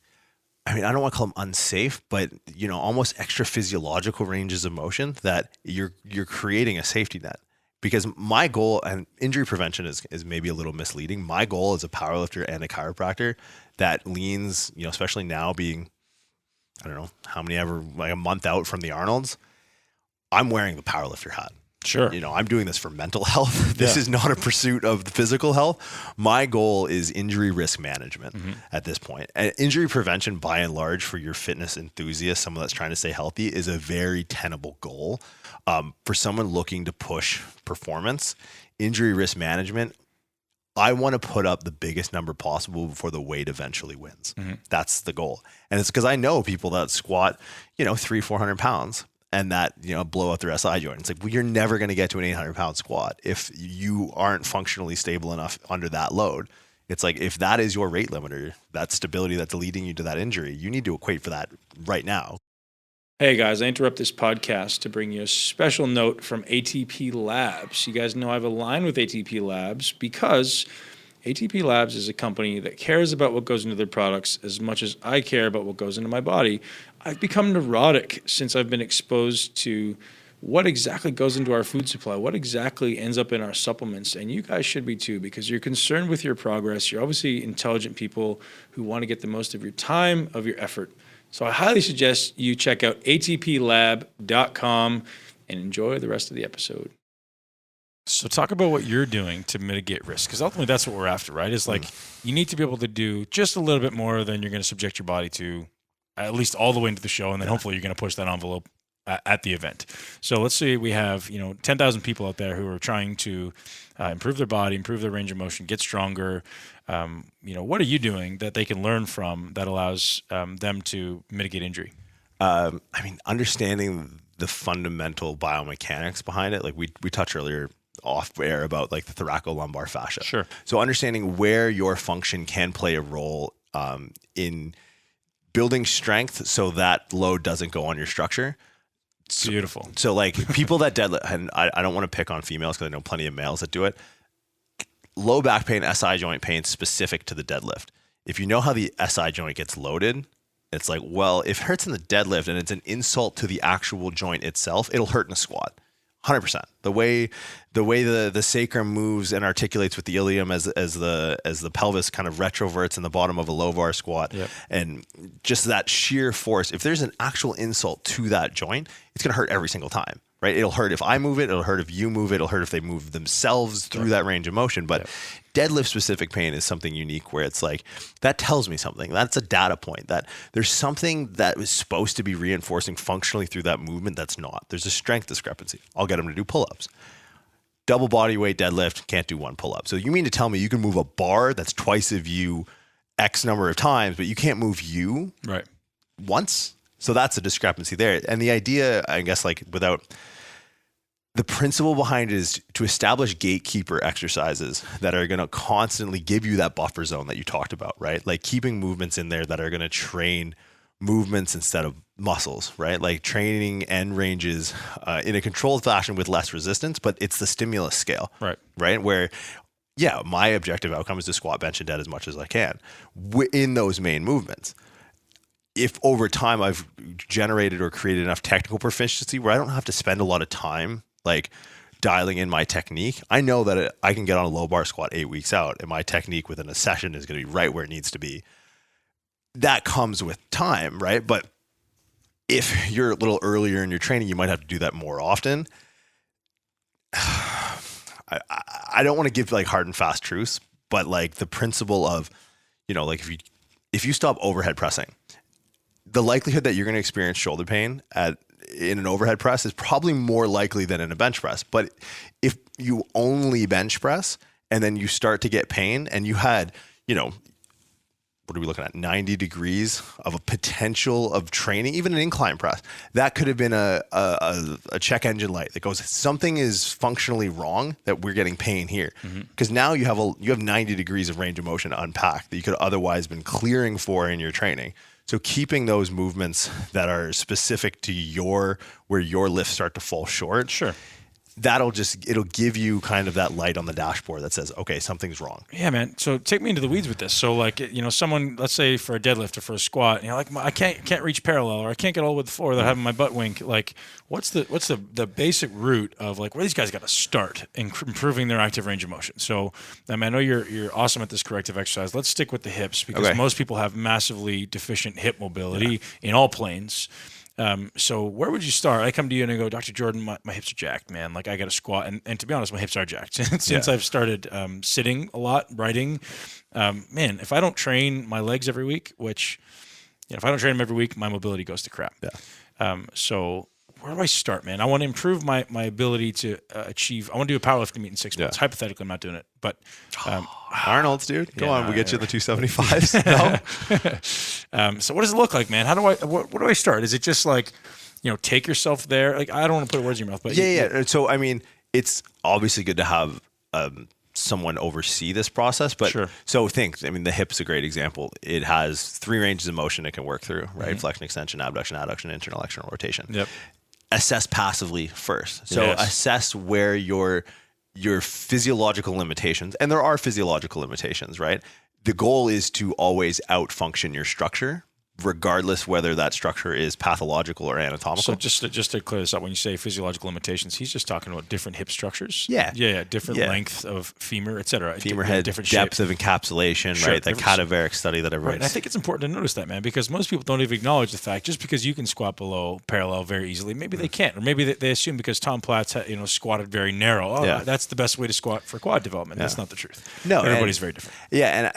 I mean, I don't want to call them unsafe, but almost extra physiological ranges of motion that you're creating a safety net. Because my goal, and injury prevention is maybe a little misleading. My goal as a powerlifter and a chiropractor that leans, especially now being, I don't know how many ever, like a month out from the Arnolds, I'm wearing the powerlifter hat. Sure. I'm doing this for mental health. This is not a pursuit of the physical health. My goal is injury risk management at this point. And injury prevention, by and large, for your fitness enthusiast, someone that's trying to stay healthy, is a very tenable goal. For someone looking to push performance, injury risk management, I want to put up the biggest number possible before the weight eventually wins. That's the goal. And it's because I know people that squat, 300-400 pounds. And that, blow out their SI joint. It's like, well, you're never going to get to an 800-pound squat if you aren't functionally stable enough under that load. It's like, if that is your rate limiter, that stability that's leading you to that injury, you need to equate for that right now. Hey guys, I interrupt this podcast to bring you a special note from ATP Labs. You guys know I've aligned with ATP Labs because ATP Labs is a company that cares about what goes into their products as much as I care about what goes into my body. I've become neurotic since I've been exposed to what exactly goes into our food supply, what exactly ends up in our supplements. And you guys should be too, because you're concerned with your progress. You're obviously intelligent people who want to get the most of your time, of your effort. So I highly suggest you check out atplab.com and enjoy the rest of the episode. So talk about what you're doing to mitigate risk, because ultimately that's what we're after, right? It's like you need to be able to do just a little bit more than you're going to subject your body to, at least all the way into the show, and then hopefully you're going to push that envelope at the event. So let's say we have 10,000 people out there who are trying to improve their body, improve their range of motion, get stronger. What are you doing that they can learn from that allows them to mitigate injury? Understanding the fundamental biomechanics behind it, like we touched earlier off air about like the thoracolumbar fascia. Sure. So understanding where your function can play a role in building strength so that load doesn't go on your structure. Beautiful. So like people that deadlift, and I don't want to pick on females because I know plenty of males that do it. Low back pain, SI joint pain specific to the deadlift. If you know how the SI joint gets loaded, it's like, well, if it hurts in the deadlift and it's an insult to the actual joint itself, it'll hurt in a squat. 100%. The way the sacrum moves and articulates with the ilium as the pelvis kind of retroverts in the bottom of a low bar squat, and just that sheer force. If there's an actual insult to that joint, it's going to hurt every single time, right? It'll hurt if I move it. It'll hurt if you move it. It'll hurt if they move themselves through that range of motion. But deadlift specific pain is something unique where it's like, that tells me something. That's a data point that there's something that was supposed to be reinforcing functionally through that movement that's not. There's a strength discrepancy. I'll get them to do pull-ups. Double body weight deadlift, can't do one pull-up. So you mean to tell me you can move a bar that's twice of you X number of times, but you can't move you once? So that's a discrepancy there. And the idea, I guess, like without the principle behind it is to establish gatekeeper exercises that are going to constantly give you that buffer zone that you talked about, right? Like keeping movements in there that are going to train movements instead of muscles, right? Like training end ranges in a controlled fashion with less resistance, but it's the stimulus scale, right? Where, my objective outcome is to squat, bench, and dead as much as I can in those main movements. if over time I've generated or created enough technical proficiency where I don't have to spend a lot of time like dialing in my technique, I know that I can get on a low bar squat 8 weeks out and my technique within a session is going to be right where it needs to be. That comes with time, right? But if you're a little earlier in your training, you might have to do that more often. I don't want to give like hard and fast truths, but like the principle of, you know, like if you stop overhead pressing, the likelihood that you're going to experience shoulder pain in an overhead press is probably more likely than in a bench press. But if you only bench press and then you start to get pain and you had, you know, what are we looking at? 90 degrees of a potential of training, even an incline press, that could have been a check engine light that goes, something is functionally wrong that we're getting pain here. Because now you have 90 degrees of range of motion to unpack that you could otherwise been clearing for in your training. So keeping those movements that are specific to where your lifts start to fall short. Sure. It'll give you kind of that light on the dashboard that says, okay, something's wrong. Yeah, man. So take me into the weeds with this. So like, you know, someone, let's say for a deadlift or for a squat, you know, like I can't reach parallel, or I can't get all the way to the floor without having my butt wink. Like what's the basic route of like where these guys got to start in improving their active range of motion? So I mean, I know you're awesome at this corrective exercise. Let's stick with the hips because most people have massively deficient hip mobility in all planes. So where would you start? I come to you and I go, Dr. Jordan, my hips are jacked, man. Like I got to squat. And to be honest, my hips are jacked since I've started sitting a lot, writing. Man, if I don't train my legs every week, which, you know, if I don't train them every week, my mobility goes to crap. Yeah. So where do I start, man? I want to improve my ability to achieve. I want to do a powerlifting meet in 6 months. Hypothetically, I'm not doing it, but Arnold's, dude. Go on, we get you the 275s. No. So what does it look like, man? How do what do I start? Is it just like, you know, take yourself there? Like I don't want to put words in your mouth, but yeah. So I mean, it's obviously good to have someone oversee this process, but so the hip's a great example. It has 3 ranges of motion it can work through, right? Flexion, extension, abduction, internal, external rotation. Yep. Assess passively first. So assess where your physiological limitations, and there are physiological limitations, right? The goal is to always outfunction your structure, regardless whether that structure is pathological or anatomical. So just to clear this up, when you say physiological limitations, he's just talking about different hip structures. Yeah. Different length of femur, et cetera. Femur head, different depth of encapsulation, right? That cadaveric study that everyone's... Right. And I think it's important to notice that, man, because most people don't even acknowledge the fact just because you can squat below parallel very easily, maybe they can't, or maybe they assume because Tom Platz squatted very narrow. That's the best way to squat for quad development. That's not the truth. No, everybody's very different. Yeah,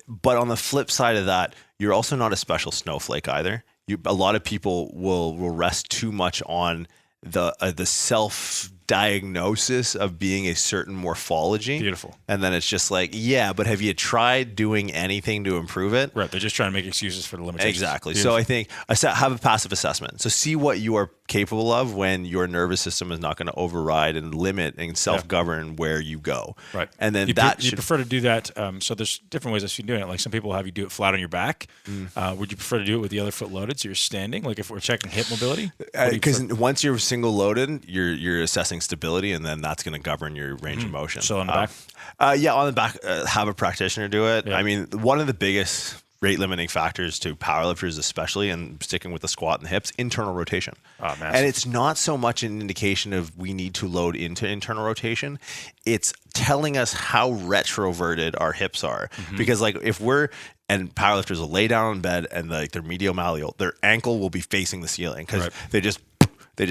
but on the flip side of that, you're also not a special snowflake either. A lot of people will rest too much on the self-diagnosis of being a certain morphology. Beautiful. And then it's just like, yeah, but have you tried doing anything to improve it? Right. They're just trying to make excuses for the limitations. Exactly. Beautiful. So I think have a passive assessment. So see what you are capable of when your nervous system is not going to override and limit and self-govern where you go. Right. And then you prefer to do that. So there's different ways I've seen doing it. Like some people have you do it flat on your back. Would you prefer to do it with the other foot loaded? So you're standing, like if we're checking hip mobility? Because once you're single loaded, you're assessing stability, and then that's going to govern your range of motion. So on the back? On the back, have a practitioner do it. Yeah. I mean, one of the biggest rate limiting factors to powerlifters, especially, and sticking with the squat and the hips, internal rotation. And it's not so much an indication of we need to load into internal rotation. It's telling us how retroverted our hips are. Because like and powerlifters will lay down in bed and like their medial malleol, their ankle will be facing the ceiling because they just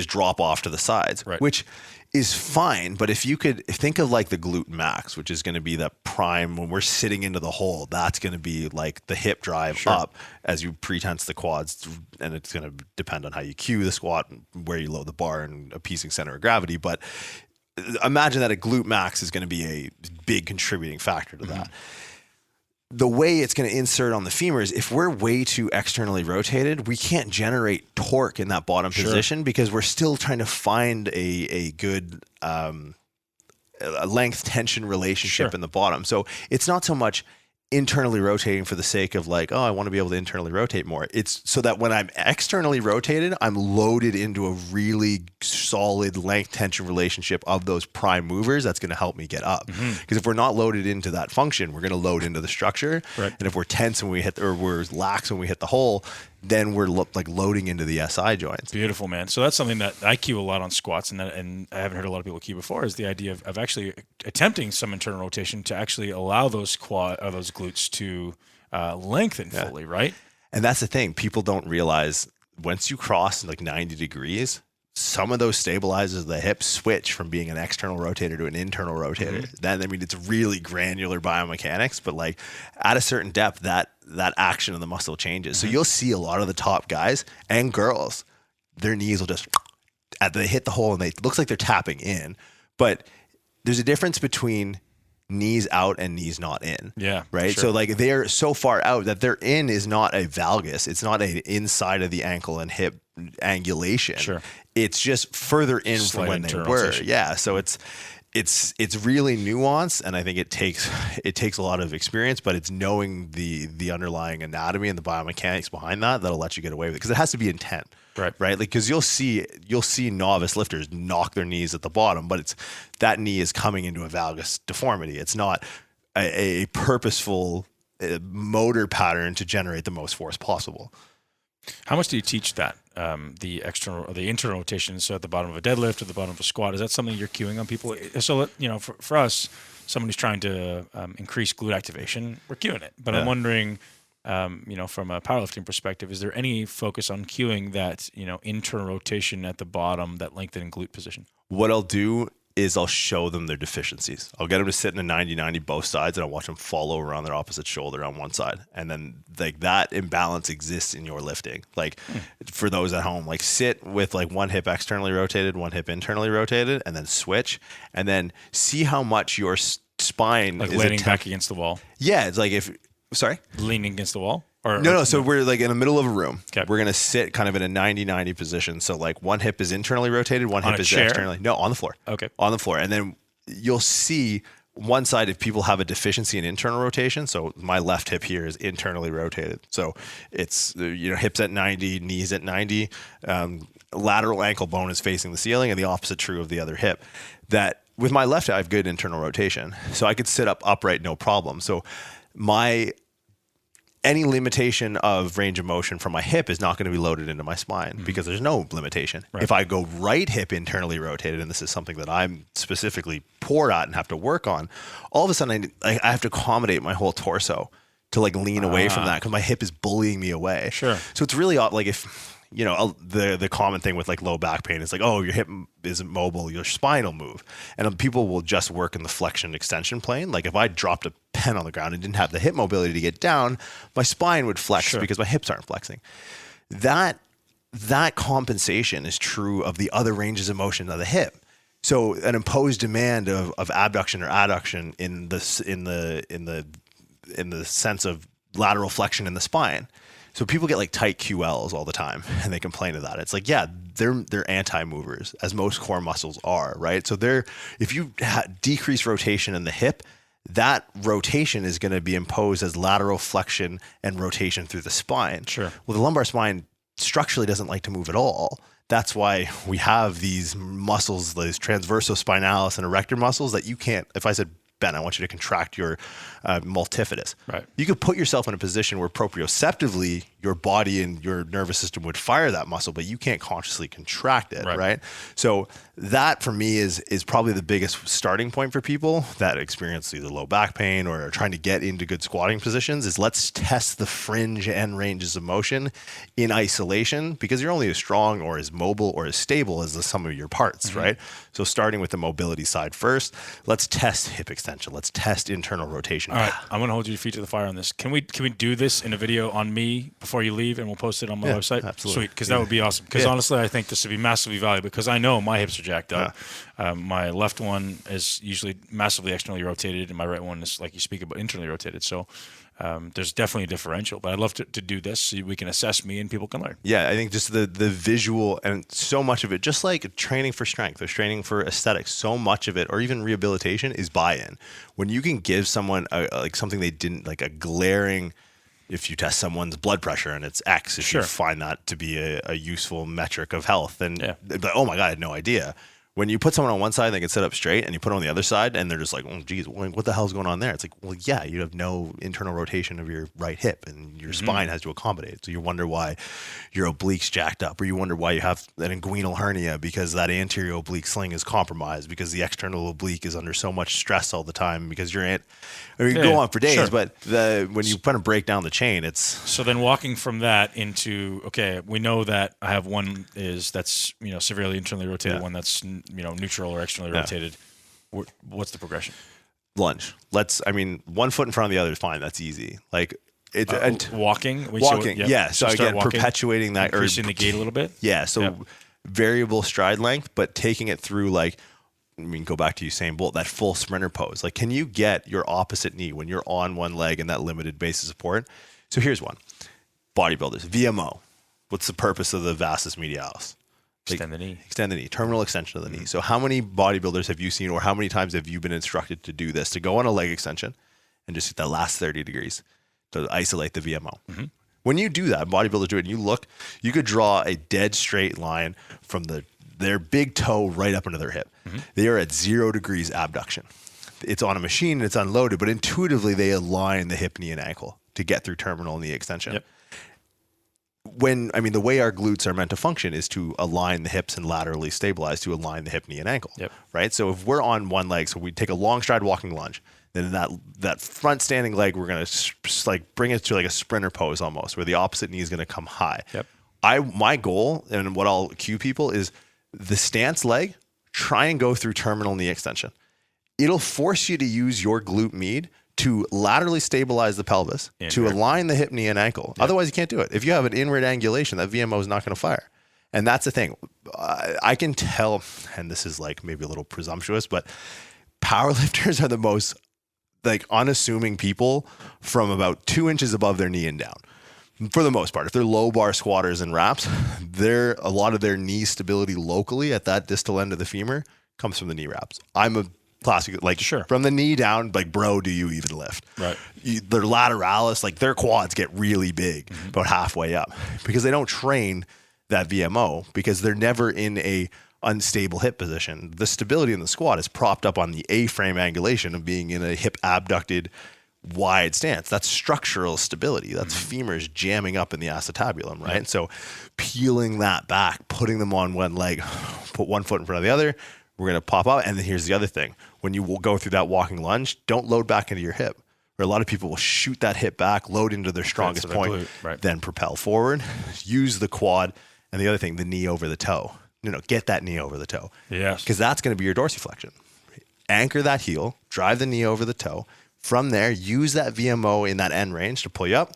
drop off to the sides, which is fine. But if you could think of like the glute max, which is going to be that prime when we're sitting into the hole, that's going to be like the hip drive up as you pretense the quads. And it's going to depend on how you cue the squat, where you load the bar, and appeasing center of gravity. But imagine that a glute max is going to be a big contributing factor to that. The way it's going to insert on the femur is if we're way too externally rotated, we can't generate torque in that bottom position because we're still trying to find a good length tension relationship in the bottom. So it's not so much internally rotating for the sake of like, oh, I want to be able to internally rotate more. It's so that when I'm externally rotated, I'm loaded into a really solid length tension relationship of those prime movers. That's going to help me get up. Because if we're not loaded into that function, we're going to load into the structure. And if we're tense when we hit, or we're lax when we hit the hole, then we're loading into the SI joints. Beautiful, man. So that's something that I cue a lot on squats, and I haven't heard a lot of people cue before, is the idea of actually attempting some internal rotation to actually allow those those glutes to lengthen fully, right? And that's the thing. People don't realize once you cross like 90 degrees, some of those stabilizers of the hip switch from being an external rotator to an internal rotator. Then, I mean, it's really granular biomechanics, but like at a certain depth, that action of the muscle changes. So you'll see a lot of the top guys and girls, their knees will just, they hit the hole and it looks like they're tapping in, but there's a difference between knees out and knees not in. Yeah. Right. Sure. So like they're so far out that their in is not a valgus. It's not a inside of the ankle and hip angulation. Sure. It's just further in Slight from when they internal were. rotation. Yeah. So it's really nuanced, and I think it takes a lot of experience, but it's knowing the underlying anatomy and the biomechanics behind that'll let you get away with it, because it has to be intent. Right. Like, because you'll see novice lifters knock their knees at the bottom, but it's that knee is coming into a valgus deformity. It's not a purposeful motor pattern to generate the most force possible. How much do you teach that? The internal rotation, so at the bottom of a deadlift or the bottom of a squat, is that something you're cueing on people? So, for us, someone who's trying to increase glute activation, we're cueing it. But I'm wondering, from a powerlifting perspective, is there any focus on cueing that, internal rotation at the bottom, that lengthening glute position? What I'll do is I'll show them their deficiencies. I'll get them to sit in a 90-90 both sides, and I'll watch them fall over on their opposite shoulder on one side. And then like that imbalance exists in your lifting. Like for those at home, like sit with like one hip externally rotated, one hip internally rotated, and then switch, and then see how much your spine is leaning back against the wall. Yeah. It's like leaning against the wall? No. So we're like in the middle of a room. Okay. We're going to sit kind of in a 90-90 position. So like one hip is internally rotated, one hip is externally. No, on the floor. Okay. On the floor. And then you'll see one side if people have a deficiency in internal rotation. So my left hip here is internally rotated. So it's, hips at 90, knees at 90, lateral ankle bone is facing the ceiling, and the opposite true of the other hip. That with my left, I have good internal rotation. So I could sit up upright, no problem. So any limitation of range of motion from my hip is not going to be loaded into my spine, because there's no limitation. Right. If I go right hip internally rotated, and this is something that I'm specifically poor at and have to work on, all of a sudden I have to accommodate my whole torso to like lean away from that, because my hip is bullying me away. Sure. So it's really odd. Like if, the common thing with like low back pain is like, oh, your hip isn't mobile, your spine will move. And people will just work in the flexion extension plane. Like if I dropped a pen on the ground and didn't have the hip mobility to get down, my spine would flex because my hips aren't flexing. That compensation is true of the other ranges of motion of the hip. So an imposed demand of abduction or adduction in the sense of lateral flexion in the spine. So people get like tight QLs all the time, and they complain of that. It's like, yeah, they're anti-movers, as most core muscles are, right? So if you decrease rotation in the hip, that rotation is going to be imposed as lateral flexion and rotation through the spine. Sure. Well, the lumbar spine structurally doesn't like to move at all. That's why we have these muscles, these transversospinalis and erector muscles that you can't. If I said, Ben, I want you to contract your multifidus. Right. You could put yourself in a position where proprioceptively your body and your nervous system would fire that muscle, but you can't consciously contract it, right? So that for me is probably the biggest starting point for people that experience either low back pain or are trying to get into good squatting positions, is let's test the fringe and ranges of motion in isolation, because you're only as strong or as mobile or as stable as the sum of your parts, right? So starting with the mobility side first, let's test hip extension. Let's test internal rotation. All right, I'm going to hold your feet to the fire on this. Can we do this in a video on me before you leave, and we'll post it on my website? Absolutely. Sweet, because that would be awesome. Because honestly, I think this would be massively valuable, because I know my hips are jacked up. My left one is usually massively externally rotated, and my right one is, like you speak about, internally rotated. So there's definitely a differential, but I'd love to do this so we can assess me and people can learn. Yeah, I think just the visual, and so much of it, just like training for strength or training for aesthetics, so much of it, or even rehabilitation, is buy-in. When you can give someone like something they didn't, like a glaring, if you test someone's blood pressure and it's X, if you find that to be a useful metric of health, then like, oh my God, I had no idea. When you put someone on one side, they can sit up straight, and you put them on the other side, and they're just like, oh, geez, what the hell's going on there? It's like, well, yeah, you have no internal rotation of your right hip, and your spine has to accommodate. So you wonder why your oblique's jacked up, or you wonder why you have an inguinal hernia because that anterior oblique sling is compromised, because the external oblique is under so much stress all the time, because you're go on for days, but when you kind of break down the chain, it's... So then walking from that into, okay, we know that I have one that's severely internally rotated, one that's neutral or externally rotated. What's the progression? Lunge. 1 foot in front of the other is fine. That's easy. Like walking. Walking. So again, walking, perpetuating that, increasing the gait a little bit. Yeah. So variable stride length, but taking it through go back to Usain Bolt, that full sprinter pose. Like, can you get your opposite knee when you're on one leg in that limited base of support? So here's one. Bodybuilders, VMO. What's the purpose of the vastus medialis? Extend the knee. Extend the knee. Terminal extension of the knee. So how many bodybuilders have you seen, or how many times have you been instructed to do this, to go on a leg extension and just hit that last 30 degrees to isolate the VMO? When you do that, bodybuilders do it, and you could draw a dead straight line from their big toe right up into their hip. They are at 0 degrees abduction. It's on a machine and it's unloaded, but intuitively they align the hip, knee, and ankle to get through terminal knee extension. Yep. The way our glutes are meant to function is to align the hips and laterally stabilize to align the hip, knee, and ankle. Yep. Right? So if we're on one leg, so we take a long stride walking lunge, then that front standing leg, we're going to bring it to like a sprinter pose almost, where the opposite knee is going to come high. Yep. My goal, and what I'll cue people, is the stance leg, try and go through terminal knee extension. It'll force you to use your glute med to laterally stabilize the pelvis, to align the hip, knee, and ankle. Yep. Otherwise, you can't do it. If you have an inward angulation, that VMO is not going to fire. And that's the thing. I can tell, and this is maybe a little presumptuous, but powerlifters are the most unassuming people from about 2 inches above their knee and down. For the most part, if they're low bar squatters and wraps, a lot of their knee stability locally at that distal end of the femur comes from the knee wraps. I'm a classic, from the knee down, bro, do you even lift? Right. Their lateralis, their quads get really big about halfway up, because they don't train that VMO, because they're never in a unstable hip position. The stability in the squat is propped up on the A-frame angulation of being in a hip abducted wide stance. That's structural stability. That's femurs jamming up in the acetabulum, right? So peeling that back, putting them on one leg, put 1 foot in front of the other, we're going to pop out. And then here's the other thing. When you will go through that walking lunge, don't load back into your hip. Where a lot of people will shoot that hip back, load into their strongest point, then propel forward, use the quad. And the other thing, the knee over the toe. Get that knee over the toe. Yes. Because that's going to be your dorsiflexion. Anchor that heel, drive the knee over the toe. From there, use that VMO in that end range to pull you up.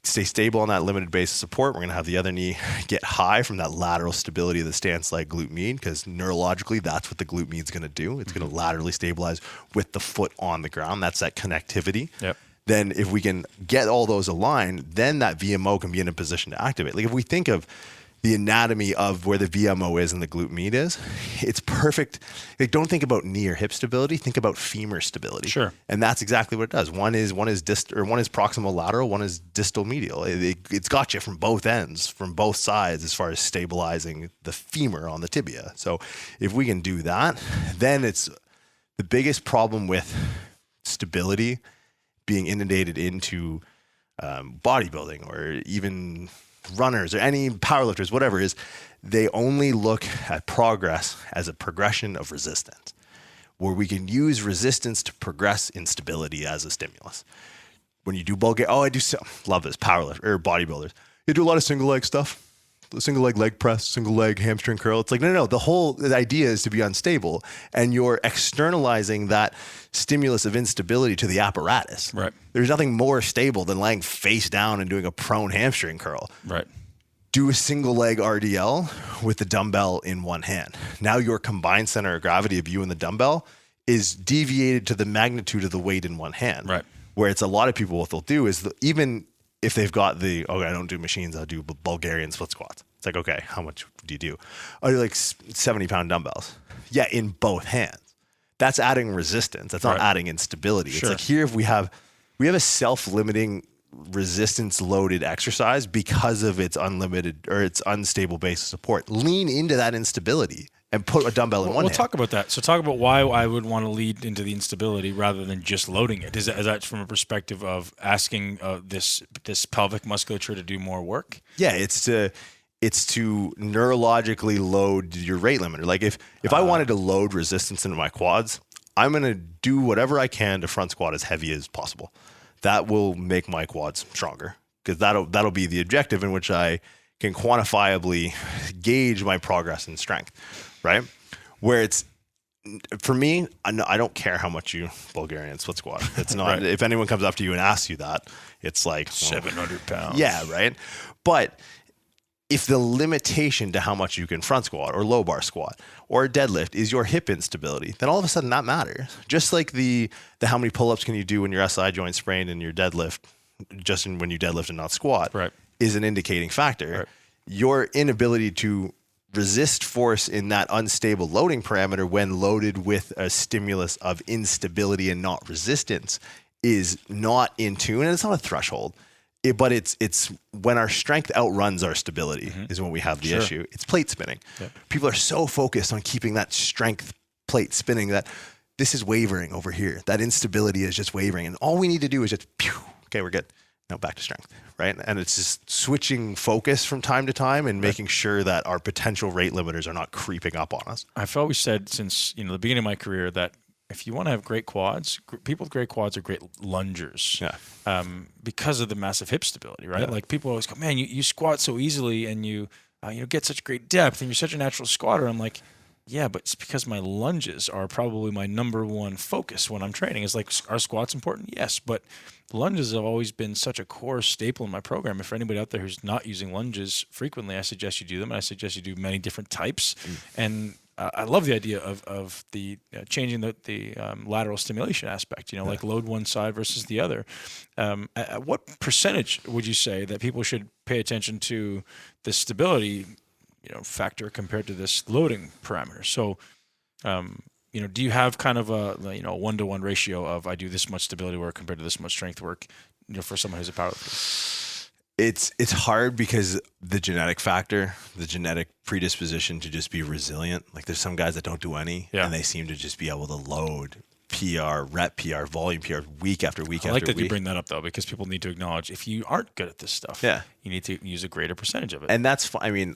Stay stable on that limited base of support. We're going to have the other knee get high from that lateral stability of the stance like glute med, because neurologically, that's what the glute med is going to do. It's going to laterally stabilize with the foot on the ground. That's that connectivity. Yep. Then if we can get all those aligned, then that VMO can be in a position to activate. If we think of the anatomy of where the VMO is and the glute med is, it's perfect. Don't think about knee or hip stability. Think about femur stability. Sure. And that's exactly what it does. One is proximal lateral. One is distal medial. It's got you from both ends, from both sides, as far as stabilizing the femur on the tibia. So if we can do that, then it's the biggest problem with stability being inundated into bodybuilding or even runners or any powerlifters, whatever it is, they only look at progress as a progression of resistance, where we can use resistance to progress instability as a stimulus. When you do love this, powerlifters or bodybuilders, you do a lot of single leg stuff, single leg press, single leg hamstring curl. It's no. The idea is to be unstable, and you're externalizing that stimulus of instability to the apparatus. Right. There's nothing more stable than laying face down and doing a prone hamstring curl. Right. Do a single leg RDL with the dumbbell in one hand. Now your combined center of gravity of you and the dumbbell is deviated to the magnitude of the weight in one hand. Right. Where it's a lot of people, what they'll do is even if they've got I don't do machines, I'll do Bulgarian split squats. It's okay, how much do you do? I do 70-pound dumbbells. Yeah, in both hands. That's adding resistance. That's not adding instability. Sure. It's here if we have a self-limiting resistance loaded exercise because of its unlimited or its unstable base of support. Lean into that instability and put a dumbbell in one We'll hand. talk about that. So talk about why I would want to lead into the instability rather than just loading it. Is that from a perspective of asking this pelvic musculature to do more work? Yeah, it's to neurologically load your rate limiter. Like if I wanted to load resistance into my quads, I'm going to do whatever I can to front squat as heavy as possible. That will make my quads stronger, because that'll be the objective in which I can quantifiably gauge my progress in strength, right? Where it's, for me, I don't care how much you Bulgarian split squat. It's not, right. If anyone comes up to you and asks you that, it's like 700 pounds. Yeah, right. But if the limitation to how much you can front squat or low bar squat or deadlift is your hip instability, then all of a sudden that matters. Just like the how many pull-ups can you do when your SI joint sprained and your deadlift, just when you deadlift and not squat, right, is an indicating factor. Right. Your inability to resist force in that unstable loading parameter when loaded with a stimulus of instability and not resistance is not in tune, and it's not a threshold. But it's when our strength outruns our stability is when we have the issue. It's plate spinning. Yep. People are so focused on keeping that strength plate spinning that this is wavering over here. That instability is just wavering. And all we need to do is just, okay, we're good. Now back to strength, right? And it's just switching focus from time to time and making sure that our potential rate limiters are not creeping up on us. I've always said since the beginning of my career that if you want to have great quads, people with great quads are great lungers. Yeah. Because of the massive hip stability, right? Yeah. Like people always go, man, you squat so easily and you get such great depth and you're such a natural squatter. I'm like, yeah, but it's because my lunges are probably my number one focus when I'm training. It's like, are squats important? Yes, but lunges have always been such a core staple in my program. If for anybody out there who's not using lunges frequently, I suggest you do them. And I suggest you do many different types. And I love the idea of the changing the lateral stimulation aspect, like load one side versus the other. At what percentage would you say that people should pay attention to the stability factor compared to this loading parameter? So, do you have kind of a 1-to-1 ratio of I do this much stability work compared to this much strength work, for someone who's a powerlifter? It's hard because the genetic factor, the genetic predisposition to just be resilient. Like there's some guys that don't do any, and they seem to just be able to load PR, rep PR, volume PR week after week after week. I like that you bring that up though, because people need to acknowledge if you aren't good at this stuff, you need to use a greater percentage of it. And that's fine. I mean,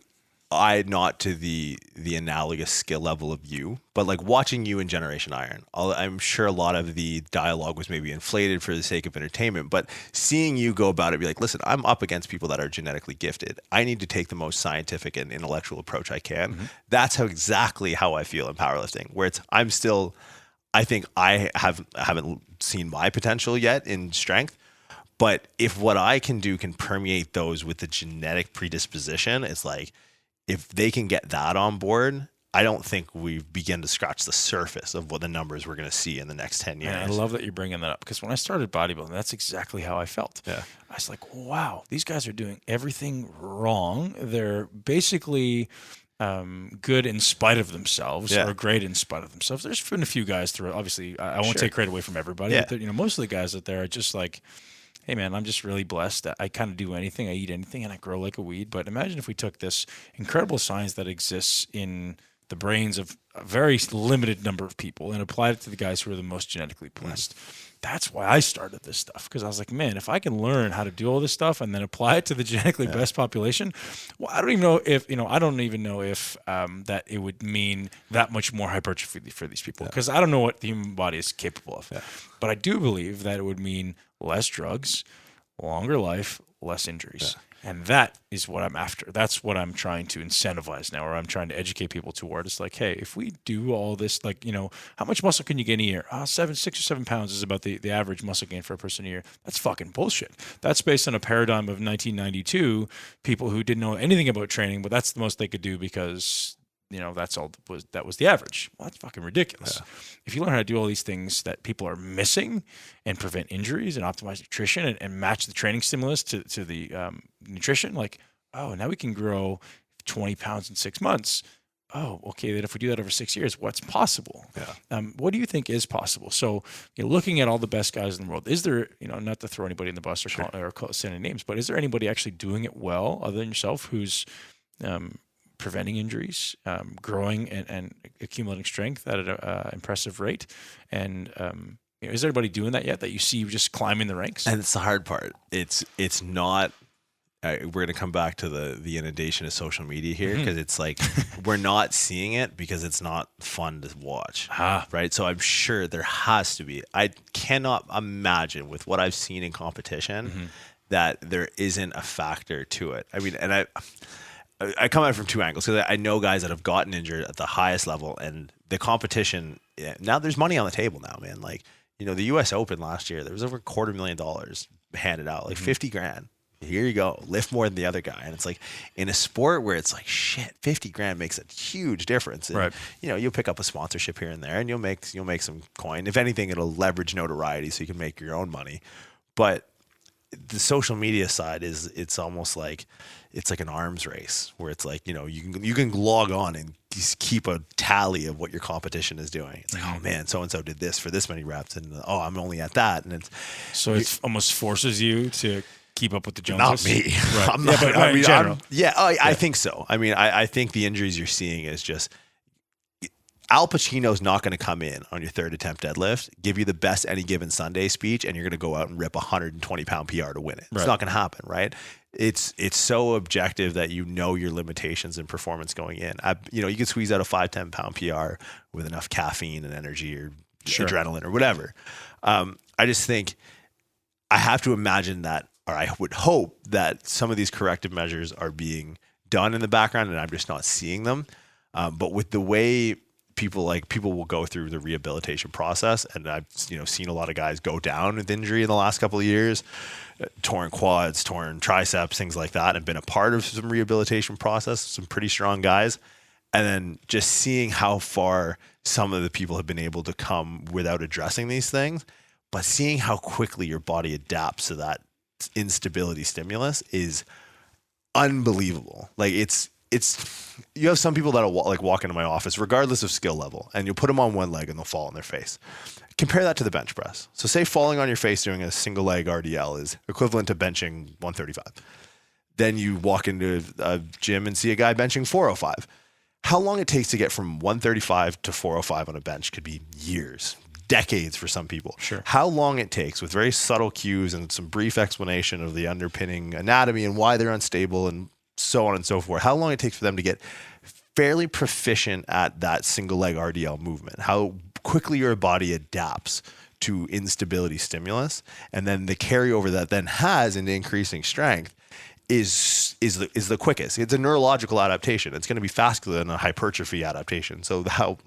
not to the analogous skill level of you, but like watching you in Generation Iron, I'm sure a lot of the dialogue was maybe inflated for the sake of entertainment, but seeing you go about it, be like, listen, I'm up against people that are genetically gifted. I need to take the most scientific and intellectual approach I can. Mm-hmm. That's exactly how I feel in powerlifting, where I think I haven't seen my potential yet in strength. But if what I can do can permeate those with the genetic predisposition, it's like, if they can get that on board, I don't think we begin to scratch the surface of what the numbers we're going to see in the next 10 years. Man, I love that you're bringing that up, because when I started bodybuilding, that's exactly how I felt. Yeah. I was like, wow, these guys are doing everything wrong. They're basically good in spite of themselves, or great in spite of themselves. There's been a few guys through. Obviously, I won't take credit away from everybody. But most of the guys out there are just like, hey man, I'm just really blessed that I kind of do anything, I eat anything, and I grow like a weed. But imagine if we took this incredible science that exists in the brains of a very limited number of people and applied it to the guys who are the most genetically blessed. That's why I started this stuff, because I was like, man, if I can learn how to do all this stuff and then apply it to the genetically best population, well, I don't even know if that it would mean that much more hypertrophy for these people, because I don't know what the human body is capable of. Yeah. But I do believe that it would mean less drugs, longer life, less injuries. Yeah. And that is what I'm after. That's what I'm trying to incentivize now, or I'm trying to educate people toward. It's like, hey, if we do all this, like, how much muscle can you gain a year? 6 or 7 pounds is about the average muscle gain for a person a year. That's fucking bullshit. That's based on a paradigm of 1992, people who didn't know anything about training, but that's the most they could do because that was the average. Well, that's fucking ridiculous. Yeah. If you learn how to do all these things that people are missing and prevent injuries and optimize nutrition and match the training stimulus to the nutrition, like, oh, now we can grow 20 pounds in 6 months. Oh, okay. Then if we do that over 6 years, what's possible? Yeah. What do you think is possible? So, looking at all the best guys in the world, is there, not to throw anybody in the bus or call, say any names, but is there anybody actually doing it well other than yourself who's preventing injuries, growing and accumulating strength at an impressive rate. And is anybody doing that yet that you see just climbing the ranks? And it's the hard part. It's not. We're going to come back to the inundation of social media here, because it's like we're not seeing it because it's not fun to watch, right? So I'm sure there has to be. I cannot imagine with what I've seen in competition that there isn't a factor to it. I mean, and I come at it from two angles, because I know guys that have gotten injured at the highest level, and the competition. Now there's money on the table now, man. Like, the U.S. Open last year, there was over $250,000 handed out, like $50,000. Here you go, lift more than the other guy. And it's like, in a sport where it's like, shit, $50,000 makes a huge difference. And, right. You'll pick up a sponsorship here and there, and you'll make some coin. If anything, it'll leverage notoriety so you can make your own money. But the social media side it's almost like, it's like an arms race where it's like, you can log on and just keep a tally of what your competition is doing. It's like, oh man, so-and-so did this for this many reps, and I'm only at that. And it almost forces you to keep up with the Joneses. Not me. Right. I'm not, but in general. I think so. I mean, I think the injuries you're seeing is just Al Pacino's not going to come in on your third attempt deadlift, give you the best any given Sunday speech, and you're going to go out and rip a 120-pound PR to win it. It's not going to happen, right? It's so objective that your limitations in performance going in. You can squeeze out a 5-10-pound PR with enough caffeine and energy or adrenaline or whatever. I just think I have to imagine that, or I would hope that some of these corrective measures are being done in the background, and I'm just not seeing them. But with the way people will go through the rehabilitation process, and I've seen a lot of guys go down with injury in the last couple of years, torn quads, torn triceps, things like that, and been a part of some rehabilitation process, some pretty strong guys. And then just seeing how far some of the people have been able to come without addressing these things, but seeing how quickly your body adapts to that instability stimulus is unbelievable. Like you have some people that'll walk into my office regardless of skill level, and you'll put them on one leg and they'll fall on their face. Compare that to the bench press. So say falling on your face doing a single leg RDL is equivalent to benching 135. Then you walk into a gym and see a guy benching 405. How long it takes to get from 135 to 405 on a bench could be years, decades for some people. Sure. How long it takes with very subtle cues and some brief explanation of the underpinning anatomy and why they're unstable and so on and so forth. How long it takes for them to get fairly proficient at that single leg RDL movement. How quickly your body adapts to instability stimulus, and then the carryover that then has into increasing strength is the quickest. It's a neurological adaptation. It's going to be faster than a hypertrophy adaptation. So how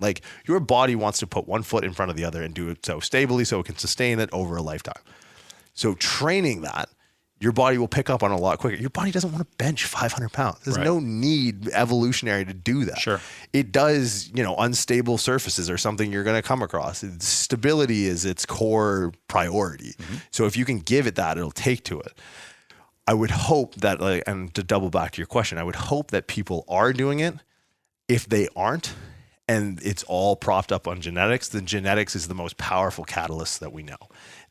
your body wants to put one foot in front of the other and do it so stably so it can sustain it over a lifetime. So training that, your body will pick up on a lot quicker. Your body doesn't want to bench 500 pounds. There's no need evolutionary to do that. Sure. It does, unstable surfaces are something you're going to come across. Stability is its core priority. So if you can give it that, it'll take to it. I would hope that, and to double back to your question, I would hope that people are doing it. If they aren't, and it's all propped up on genetics, then genetics is the most powerful catalyst that we know.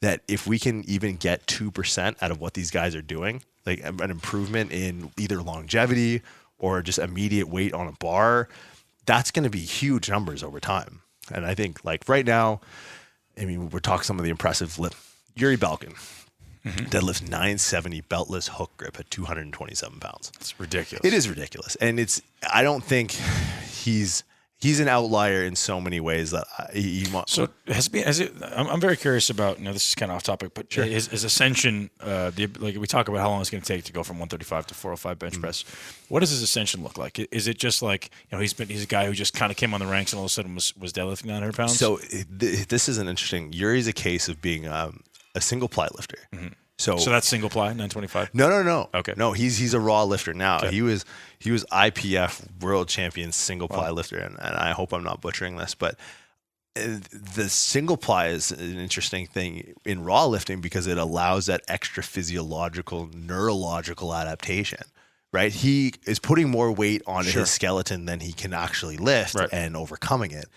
That if we can even get 2% out of what these guys are doing, like an improvement in either longevity or just immediate weight on a bar, that's going to be huge numbers over time. And I think right now, we're talking some of the impressive Yuri Belkin. Deadlifts 970 beltless hook grip at 227 pounds. It's ridiculous. It is ridiculous. And I don't think he's an outlier in so many ways that So I'm very curious about, this is kind of off topic, but his ascension, we talk about how long it's going to take to go from 135 to 405 bench press. What does his ascension look like? Is it just like, he's a guy who just kind of came on the ranks and all of a sudden was deadlifting 900 pounds? So this is an interesting, Yuri's a case of being a single ply lifter. So that's single ply, 925? No. Okay. No, he's a raw lifter now. Okay. He was IPF world champion single ply lifter, and I hope I'm not butchering this, but the single ply is an interesting thing in raw lifting because it allows that extra physiological, neurological adaptation. Right? He is putting more weight on his skeleton than he can actually lift and overcoming it.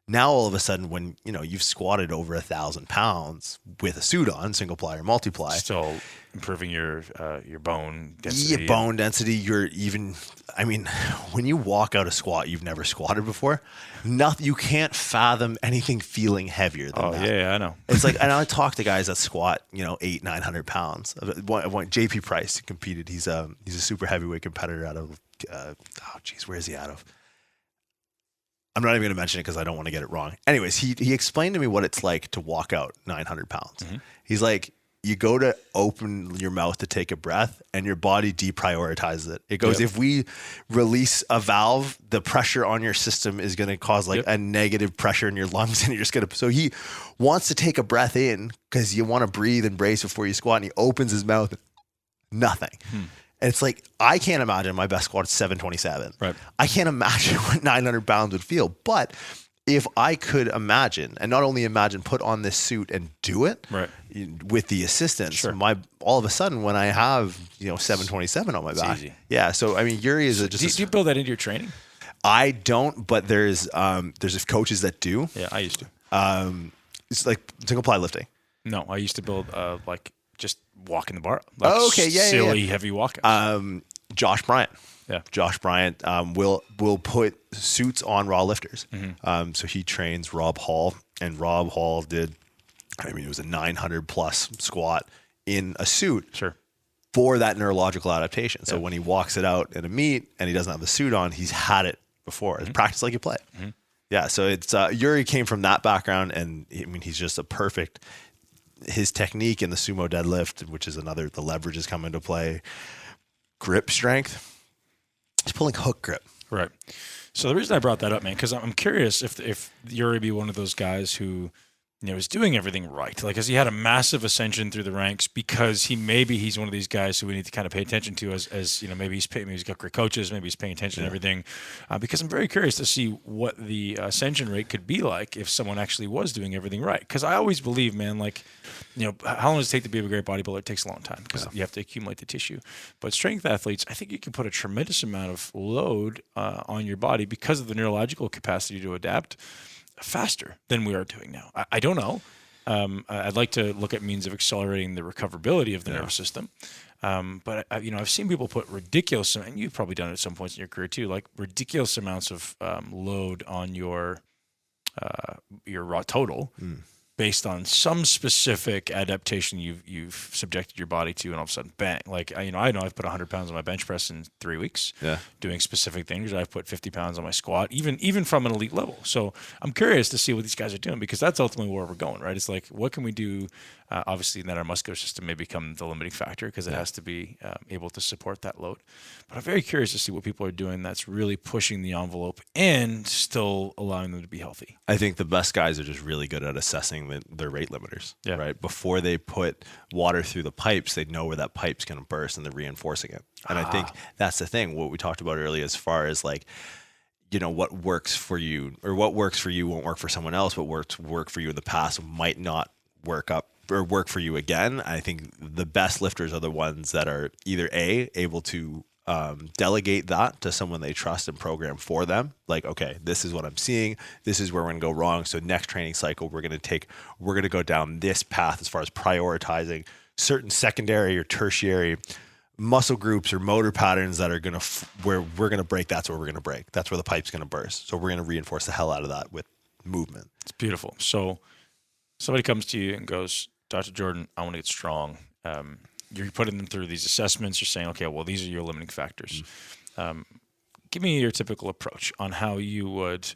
Now, all of a sudden, when you've squatted over 1,000 pounds with a suit on, single ply or multiply, still improving your bone density. Yeah, bone density. When you walk out a squat, you've never squatted before. Nothing. You can't fathom anything feeling heavier than that. Yeah, I know. It's like, and I talk to guys that squat, 800-900 pounds. JP Price competed. He's a super heavyweight competitor out of, where is he out of? I'm not even going to mention it because I don't want to get it wrong. Anyways, he explained to me what it's like to walk out 900 pounds. Mm-hmm. He's like, you go to open your mouth to take a breath and your body deprioritizes it. It goes, if we release a valve, the pressure on your system is going to cause a negative pressure in your lungs. And you're just going to, so he wants to take a breath in because you want to breathe and brace before you squat. And he opens his mouth, nothing. And it's like, I can't imagine my best squat is 727. Right. I can't imagine what 900 pounds would feel. But if I could imagine, and not only imagine, put on this suit and do it with the assistance, all of a sudden when I have 727 on my back, easy. Yeah. So I mean, Yuri is do you build that into your training? I don't, but there's coaches that do. Yeah, I used to. It's like single ply lifting. No, I used to build just walking the bar. Silly heavy walkouts. Josh Bryant. Yeah. Josh Bryant will put suits on raw lifters. Mm-hmm. So he trains Rob Hall, and Rob Hall it was a 900 plus squat in a suit for that neurological adaptation. So when he walks it out in a meet and he doesn't have the suit on, he's had it before. It's practice like you play. Mm-hmm. Yeah. So it's Yuri came from that background, and he's just a perfect. His technique in the sumo deadlift, which is the leverages come into play. Grip strength. He's pulling hook grip. Right. So the reason I brought that up, man, because I'm curious if Yuri be one of those guys who, is doing everything right. Like, has he had a massive ascension through the ranks because he's one of these guys who we need to kind of pay attention to as maybe he's got great coaches, maybe he's paying attention to everything. Because I'm very curious to see what the ascension rate could be like if someone actually was doing everything right. Because I always believe, man, how long does it take to be a great bodybuilder? It takes a long time because you have to accumulate the tissue. But strength athletes, I think you can put a tremendous amount of load on your body because of the neurological capacity to adapt faster than we are doing now. I don't know. I'd like to look at means of accelerating the recoverability of the nervous system. But I've seen people put ridiculous, and you've probably done it at some points in your career too, like ridiculous amounts of load on your raw total based on some specific adaptation you've subjected your body to, and all of a sudden, bang! Like I know I've put 100 pounds on my bench press in 3 weeks, doing specific things. I've put 50 pounds on my squat, even from an elite level. So I'm curious to see what these guys are doing, because that's ultimately where we're going, right? It's like, what can we do? Obviously, then our muscular system may become the limiting factor because it has to be able to support that load. But I'm very curious to see what people are doing that's really pushing the envelope and still allowing them to be healthy. I think the best guys are just really good at assessing their rate limiters, right? Before they put water through the pipes, they know where that pipe's going to burst and they're reinforcing it. And I think that's the thing, what we talked about earlier, as far as like, what works for you won't work for someone else. What worked for you in the past might not work for you again. I think the best lifters are the ones that are either able to delegate that to someone they trust and program for them. Like, okay, this is what I'm seeing. This is where we're going to go wrong. So next training cycle, we're going to go down this path as far as prioritizing certain secondary or tertiary muscle groups or motor patterns that are going to, where we're going to break. That's where we're going to break. That's where the pipe's going to burst. So we're going to reinforce the hell out of that with movement. It's beautiful. So somebody comes to you and goes, Dr. Jordan, I want to get strong. You're putting them through these assessments. You're saying, okay, well, these are your limiting factors. Give me your typical approach on how you would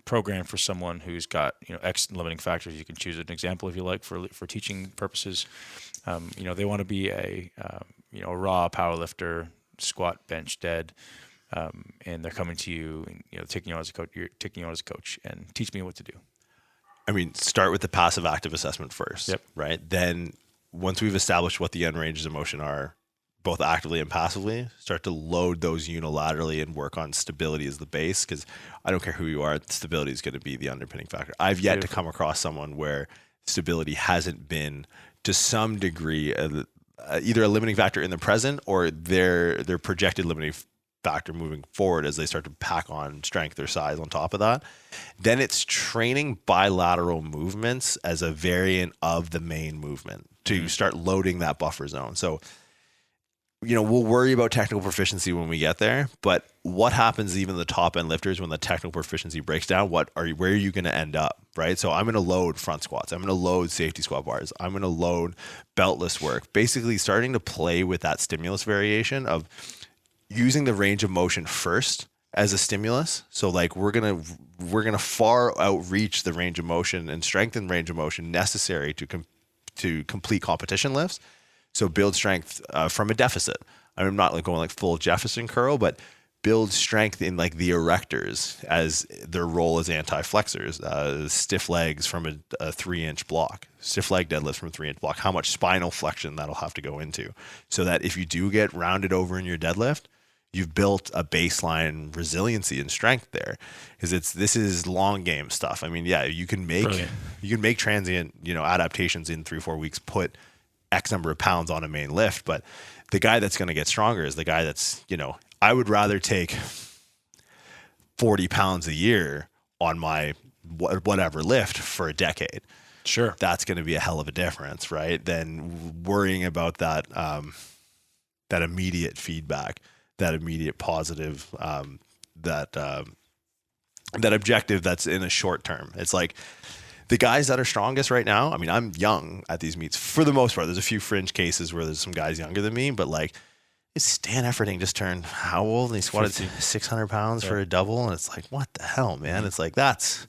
program for someone who's got X limiting factors. You can choose an example if you like for teaching purposes. They want to be a raw power lifter, squat, bench, dead, and they're coming to you and taking you on as a coach. You're taking you on as a coach and teach me what to do. I mean, start with the passive active assessment first, right? Then once we've established what the end ranges of motion are, both actively and passively, start to load those unilaterally and work on stability as the base, because I don't care who you are, stability is going to be the underpinning factor. I've yet to come across someone where stability hasn't been, to some degree, either a limiting factor in the present or their projected limiting factor moving forward as they start to pack on strength or size on top of that. Then it's training bilateral movements as a variant of the main movement to start loading that buffer zone. So, we'll worry about technical proficiency when we get there, but what happens even the top end lifters when the technical proficiency breaks down? Where are you going to end up, right? So I'm going to load front squats. I'm going to load safety squat bars. I'm going to load beltless work. Basically starting to play with that stimulus variation of using the range of motion first as a stimulus. So like we're going to far outreach the range of motion and strengthen range of motion necessary to complete competition lifts. So build strength from a deficit. I'm not like going like full Jefferson curl, but build strength in like the erectors as their role as anti-flexors, stiff legs from a 3-inch block, stiff leg deadlifts from a 3-inch block, how much spinal flexion that'll have to go into so that if you do get rounded over in your deadlift, you've built a baseline resiliency and strength there, because this is long game stuff. I mean, yeah, you can make transient, adaptations in 3-4 weeks, put X number of pounds on a main lift, but the guy that's going to get stronger is the guy that's, I would rather take 40 pounds a year on my whatever lift for a decade. Sure. That's going to be a hell of a difference, right? Than worrying about that, that immediate feedback, that immediate positive, that objective that's in a short term. It's like, the guys that are strongest right now, I mean, I'm young at these meets for the most part. There's a few fringe cases where there's some guys younger than me, but like Stan Efferding just turned how old? And he squatted 600 pounds for a double. And it's like, what the hell, man? It's like, that's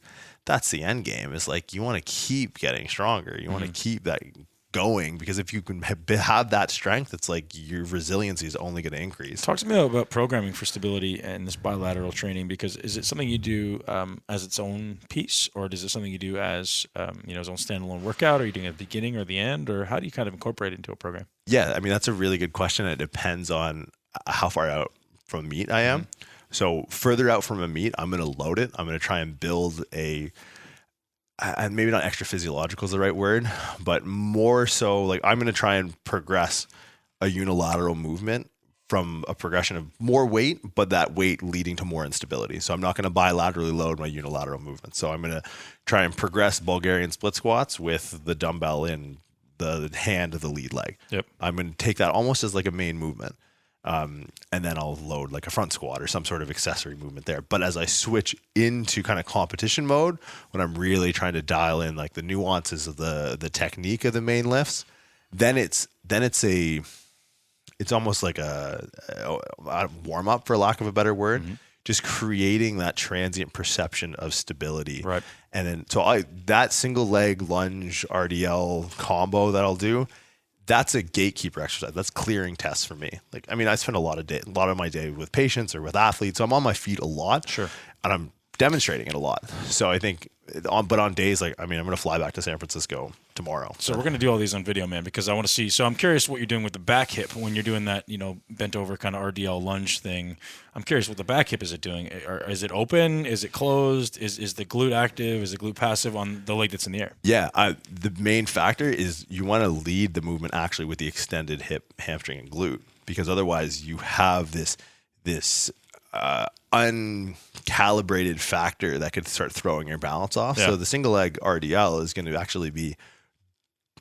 the end game. It's like, you want to keep getting stronger. You want to keep that going, because if you can have that strength, it's like your resiliency is only going to increase. Talk to me about programming for stability and this bilateral training, because is it something you do as its own piece, or is it something you do as its own standalone workout? Are you doing it at the beginning or the end, or how do you kind of incorporate it into a program? Yeah, I mean, that's a really good question. It depends on how far out from a meet I am. So further out from a meet, I'm going to load it. I'm going to try and build maybe not extra physiological is the right word, but more so like I'm going to try and progress a unilateral movement from a progression of more weight, but that weight leading to more instability. So I'm not going to bilaterally load my unilateral movement. So I'm going to try and progress Bulgarian split squats with the dumbbell in the hand of the lead leg. Yep. I'm going to take that almost as like a main movement. And then I'll load like a front squat or some sort of accessory movement there. But as I switch into kind of competition mode, when I'm really trying to dial in like the nuances of the technique of the main lifts, then it's almost like a warm up, for lack of a better word, just creating that transient perception of stability. Right. And then that single leg lunge RDL combo that I'll do, that's a gatekeeper exercise. That's clearing tests for me. Like, I mean, I spend a lot of my day with patients or with athletes. So I'm on my feet a lot. Sure. And I'm demonstrating it a lot. So I think on days like, I mean, I'm going to fly back to San Francisco tomorrow. So we're going to do all these on video, man, because I want to see. So I'm curious what you're doing with the back hip when you're doing that, bent over kind of RDL lunge thing. I'm curious what the back hip is it doing? Is it open? Is it closed? Is the glute active? Is the glute passive on the leg that's in the air? Yeah. The main factor is you want to lead the movement actually with the extended hip, hamstring, and glute, because otherwise you have this uncalibrated factor that could start throwing your balance off. Yeah. So the single leg RDL is going to actually be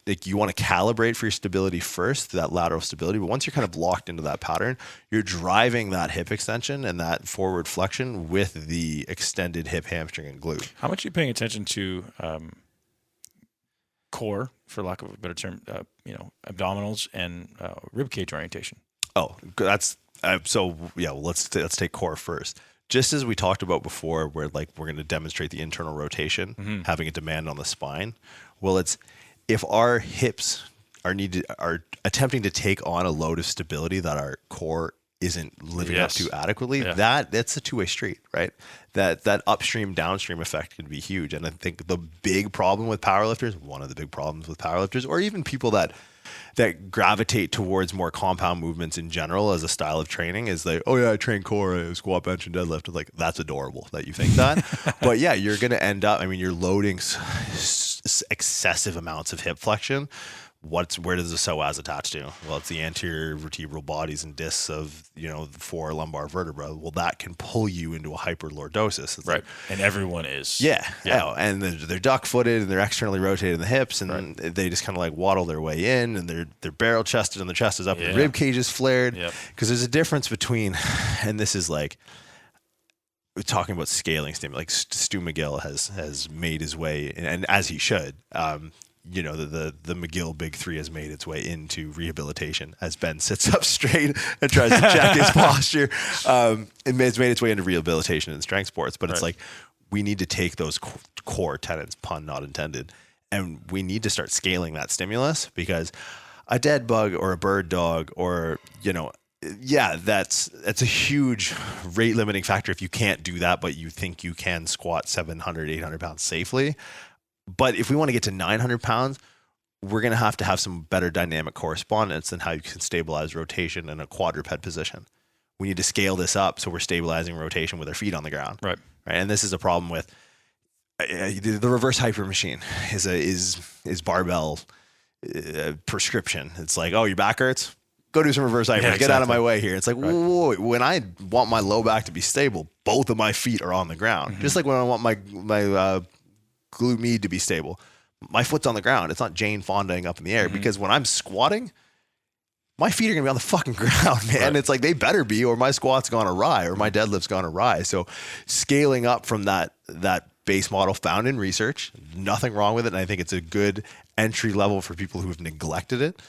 like, you want to calibrate for your stability first, that lateral stability. But once you're kind of locked into that pattern, you're driving that hip extension and that forward flexion with the extended hip, hamstring, and glute. How much are you paying attention to core, for lack of a better term, abdominals and rib cage orientation? Oh, that's let's take core first. Just as we talked about before, where like we're going to demonstrate the internal rotation, having a demand on the spine. Well, if our hips are attempting to take on a load of stability that our core isn't living up to adequately, that's a two-way street, right? That upstream downstream effect can be huge. And I think the big problem with powerlifters, one of the big problems with powerlifters, or even people that gravitate towards more compound movements in general as a style of training, is like, oh yeah, I train core, I squat, bench, and deadlift. It's like, that's adorable that you think that. But yeah, you're going to end up, I mean, you're loading excessive amounts of hip flexion where does the psoas attach to? Well, it's the anterior vertebral bodies and discs of, the 4 lumbar vertebra. Well, that can pull you into a hyperlordosis. It's right. And everyone is. Yeah. And they're duck-footed and they're externally rotated in the hips, and they just kind of like waddle their way in, and they're barrel-chested and the chest is up and the rib cage is flared. Because there's a difference between, and this is like, we're talking about scaling stimulus. Like Stu McGill has made his way, and as he should, the McGill Big Three has made its way into rehabilitation as Ben sits up straight and tries to check his posture. It's made its way into rehabilitation in strength sports, but it's like we need to take those core tenets, pun not intended, and we need to start scaling that stimulus, because a dead bug or a bird dog or, that's a huge rate limiting factor if you can't do that, but you think you can squat 700, 800 pounds safely. But if we want to get to 900 pounds, we're going to have some better dynamic correspondence than how you can stabilize rotation in a quadruped position. We need to scale this up so we're stabilizing rotation with our feet on the ground. Right. And this is a problem with the reverse hyper machine is barbell prescription. It's like, oh, your back hurts? Go do some reverse hyper. Get out of my way here. It's like, whoa, when I want my low back to be stable, both of my feet are on the ground. Mm-hmm. Just like when I want my glute med to be stable, my foot's on the ground. It's not Jane Fondaing up in the air, because when I'm squatting, my feet are gonna be on the fucking ground, man. It's like they better be, or my squat's gone awry, or my deadlift's gone awry. So scaling up from that base model found in research, nothing wrong with it, and I think it's a good entry level for people who have neglected it.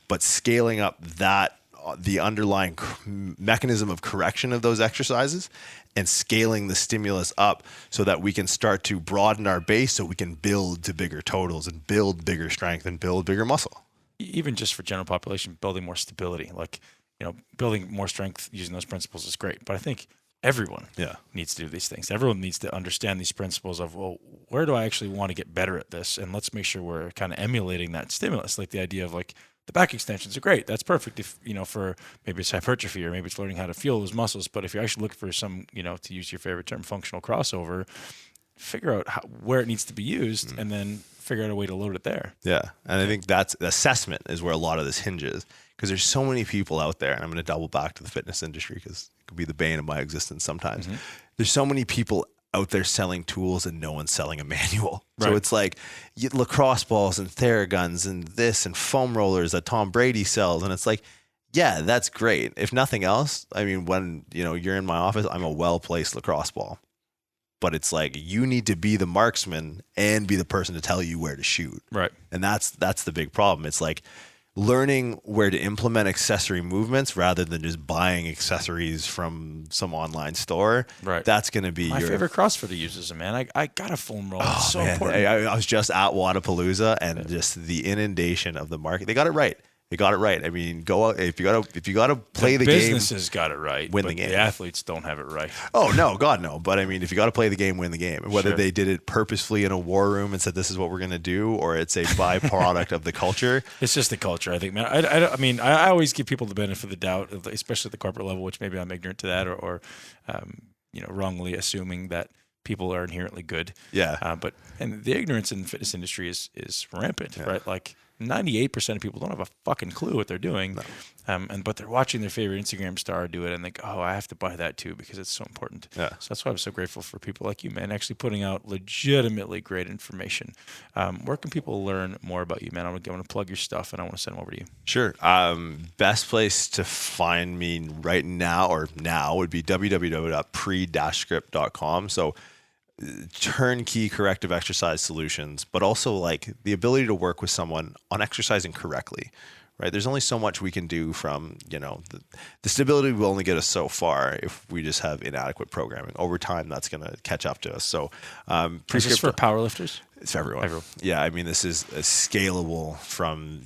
But scaling up the underlying mechanism of correction of those exercises and scaling the stimulus up so that we can start to broaden our base so we can build to bigger totals and build bigger strength and build bigger muscle. Even just for general population, building more stability, building more strength using those principles is great. But I think everyone needs to do these things. Everyone needs to understand these principles of, well, where do I actually want to get better at this? And let's make sure we're kind of emulating that stimulus. Like the idea of the back extensions are great. That's perfect if, for maybe it's hypertrophy or maybe it's learning how to feel those muscles. But if you're actually looking for some, to use your favorite term, functional crossover, figure out where it needs to be used and then figure out a way to load it there. Yeah. And I think that's the assessment is where a lot of this hinges, because there's so many people out there, and I'm going to double back to the fitness industry because it could be the bane of my existence sometimes. Mm-hmm. There's so many people out there selling tools and no one's selling a manual. Right. So it's like lacrosse balls and Theraguns and this and foam rollers that Tom Brady sells. And it's like, yeah, that's great. If nothing else, I mean, when you're in my office, I'm a well-placed lacrosse ball. But it's like you need to be the marksman and be the person to tell you where to shoot. Right. And that's the big problem. It's like learning where to implement accessory movements rather than just buying accessories from some online store. Right. That's going to be my favorite CrossFitter uses them, man. I got a foam roller. It's so important. I was just at Wadapalooza and just the inundation of the market. They got it right. They got it right. I mean, go out if you gotta play the game. Businesses got it right. Win the game. The athletes don't have it right. Oh no, God no. But I mean, if you got to play the game, win the game. Whether they did it purposefully in a war room and said this is what we're gonna do, or it's a byproduct of the culture. It's just the culture, I think, man. I mean, I always give people the benefit of the doubt, especially at the corporate level, which maybe I'm ignorant to that, or wrongly assuming that people are inherently good. Yeah. And the ignorance in the fitness industry is rampant, right? Like 98% of people don't have a fucking clue what they're doing. No. But they're watching their favorite Instagram star do it and think, oh, I have to buy that too because it's so important. Yeah. So that's why I'm so grateful for people like you, man, actually putting out legitimately great information. Where can people learn more about you, man? I want to plug your stuff and I want to send them over to you. Sure. Best place to find me right now would be www.pre-script.com. So turnkey corrective exercise solutions, but also like the ability to work with someone on exercising correctly, right? There's only so much we can do from, the stability will only get us so far if we just have inadequate programming. Over time, that's going to catch up to us. So, is this for powerlifters? It's for everyone. Yeah. I mean, this is scalable from,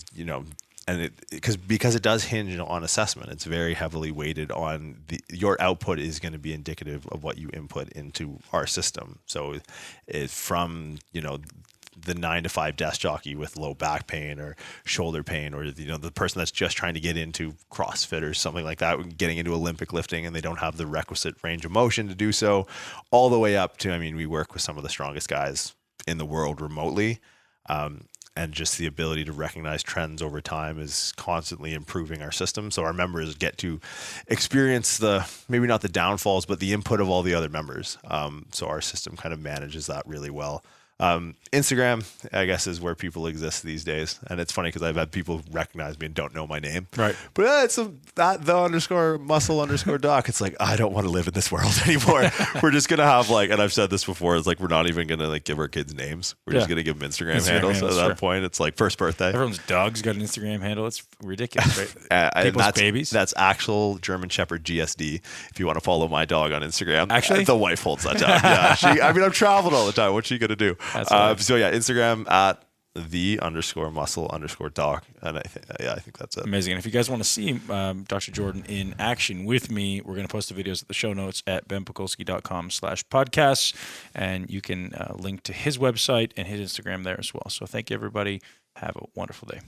and because it does hinge on assessment. It's very heavily weighted on your output is going to be indicative of what you input into our system. So it's from, the 9 to 5 desk jockey with low back pain or shoulder pain, or, the person that's just trying to get into CrossFit or something like that, getting into Olympic lifting and they don't have the requisite range of motion to do so, all the way up to, we work with some of the strongest guys in the world remotely. and just the ability to recognize trends over time is constantly improving our system. So our members get to experience maybe not the downfalls, but the input of all the other members. So our system kind of manages that really well. Instagram, I guess, is where people exist these days. And it's funny because I've had people recognize me and don't know my name. Right. But it's the _muscle _ It's like, I don't want to live in this world anymore. We're just going to have and I've said this before, it's like, we're not even going to give our kids names. We're just going to give them Instagram handles. At that point, it's like first birthday. Everyone's dog's got an Instagram handle. It's ridiculous, right? People's babies. That's actual German Shepherd GSD. If you want to follow my dog on Instagram. Actually? The wife holds that down. Yeah. I've traveled all the time. What's she going to do? So yeah, Instagram at the _muscle _ and I think that's it. Amazing. And if you guys want to see Dr. Jordan in action with me, we're going to post the videos at the show notes at benpakulski.com/podcasts, and you can link to his website and his Instagram there as well. So thank you, everybody. Have a wonderful day.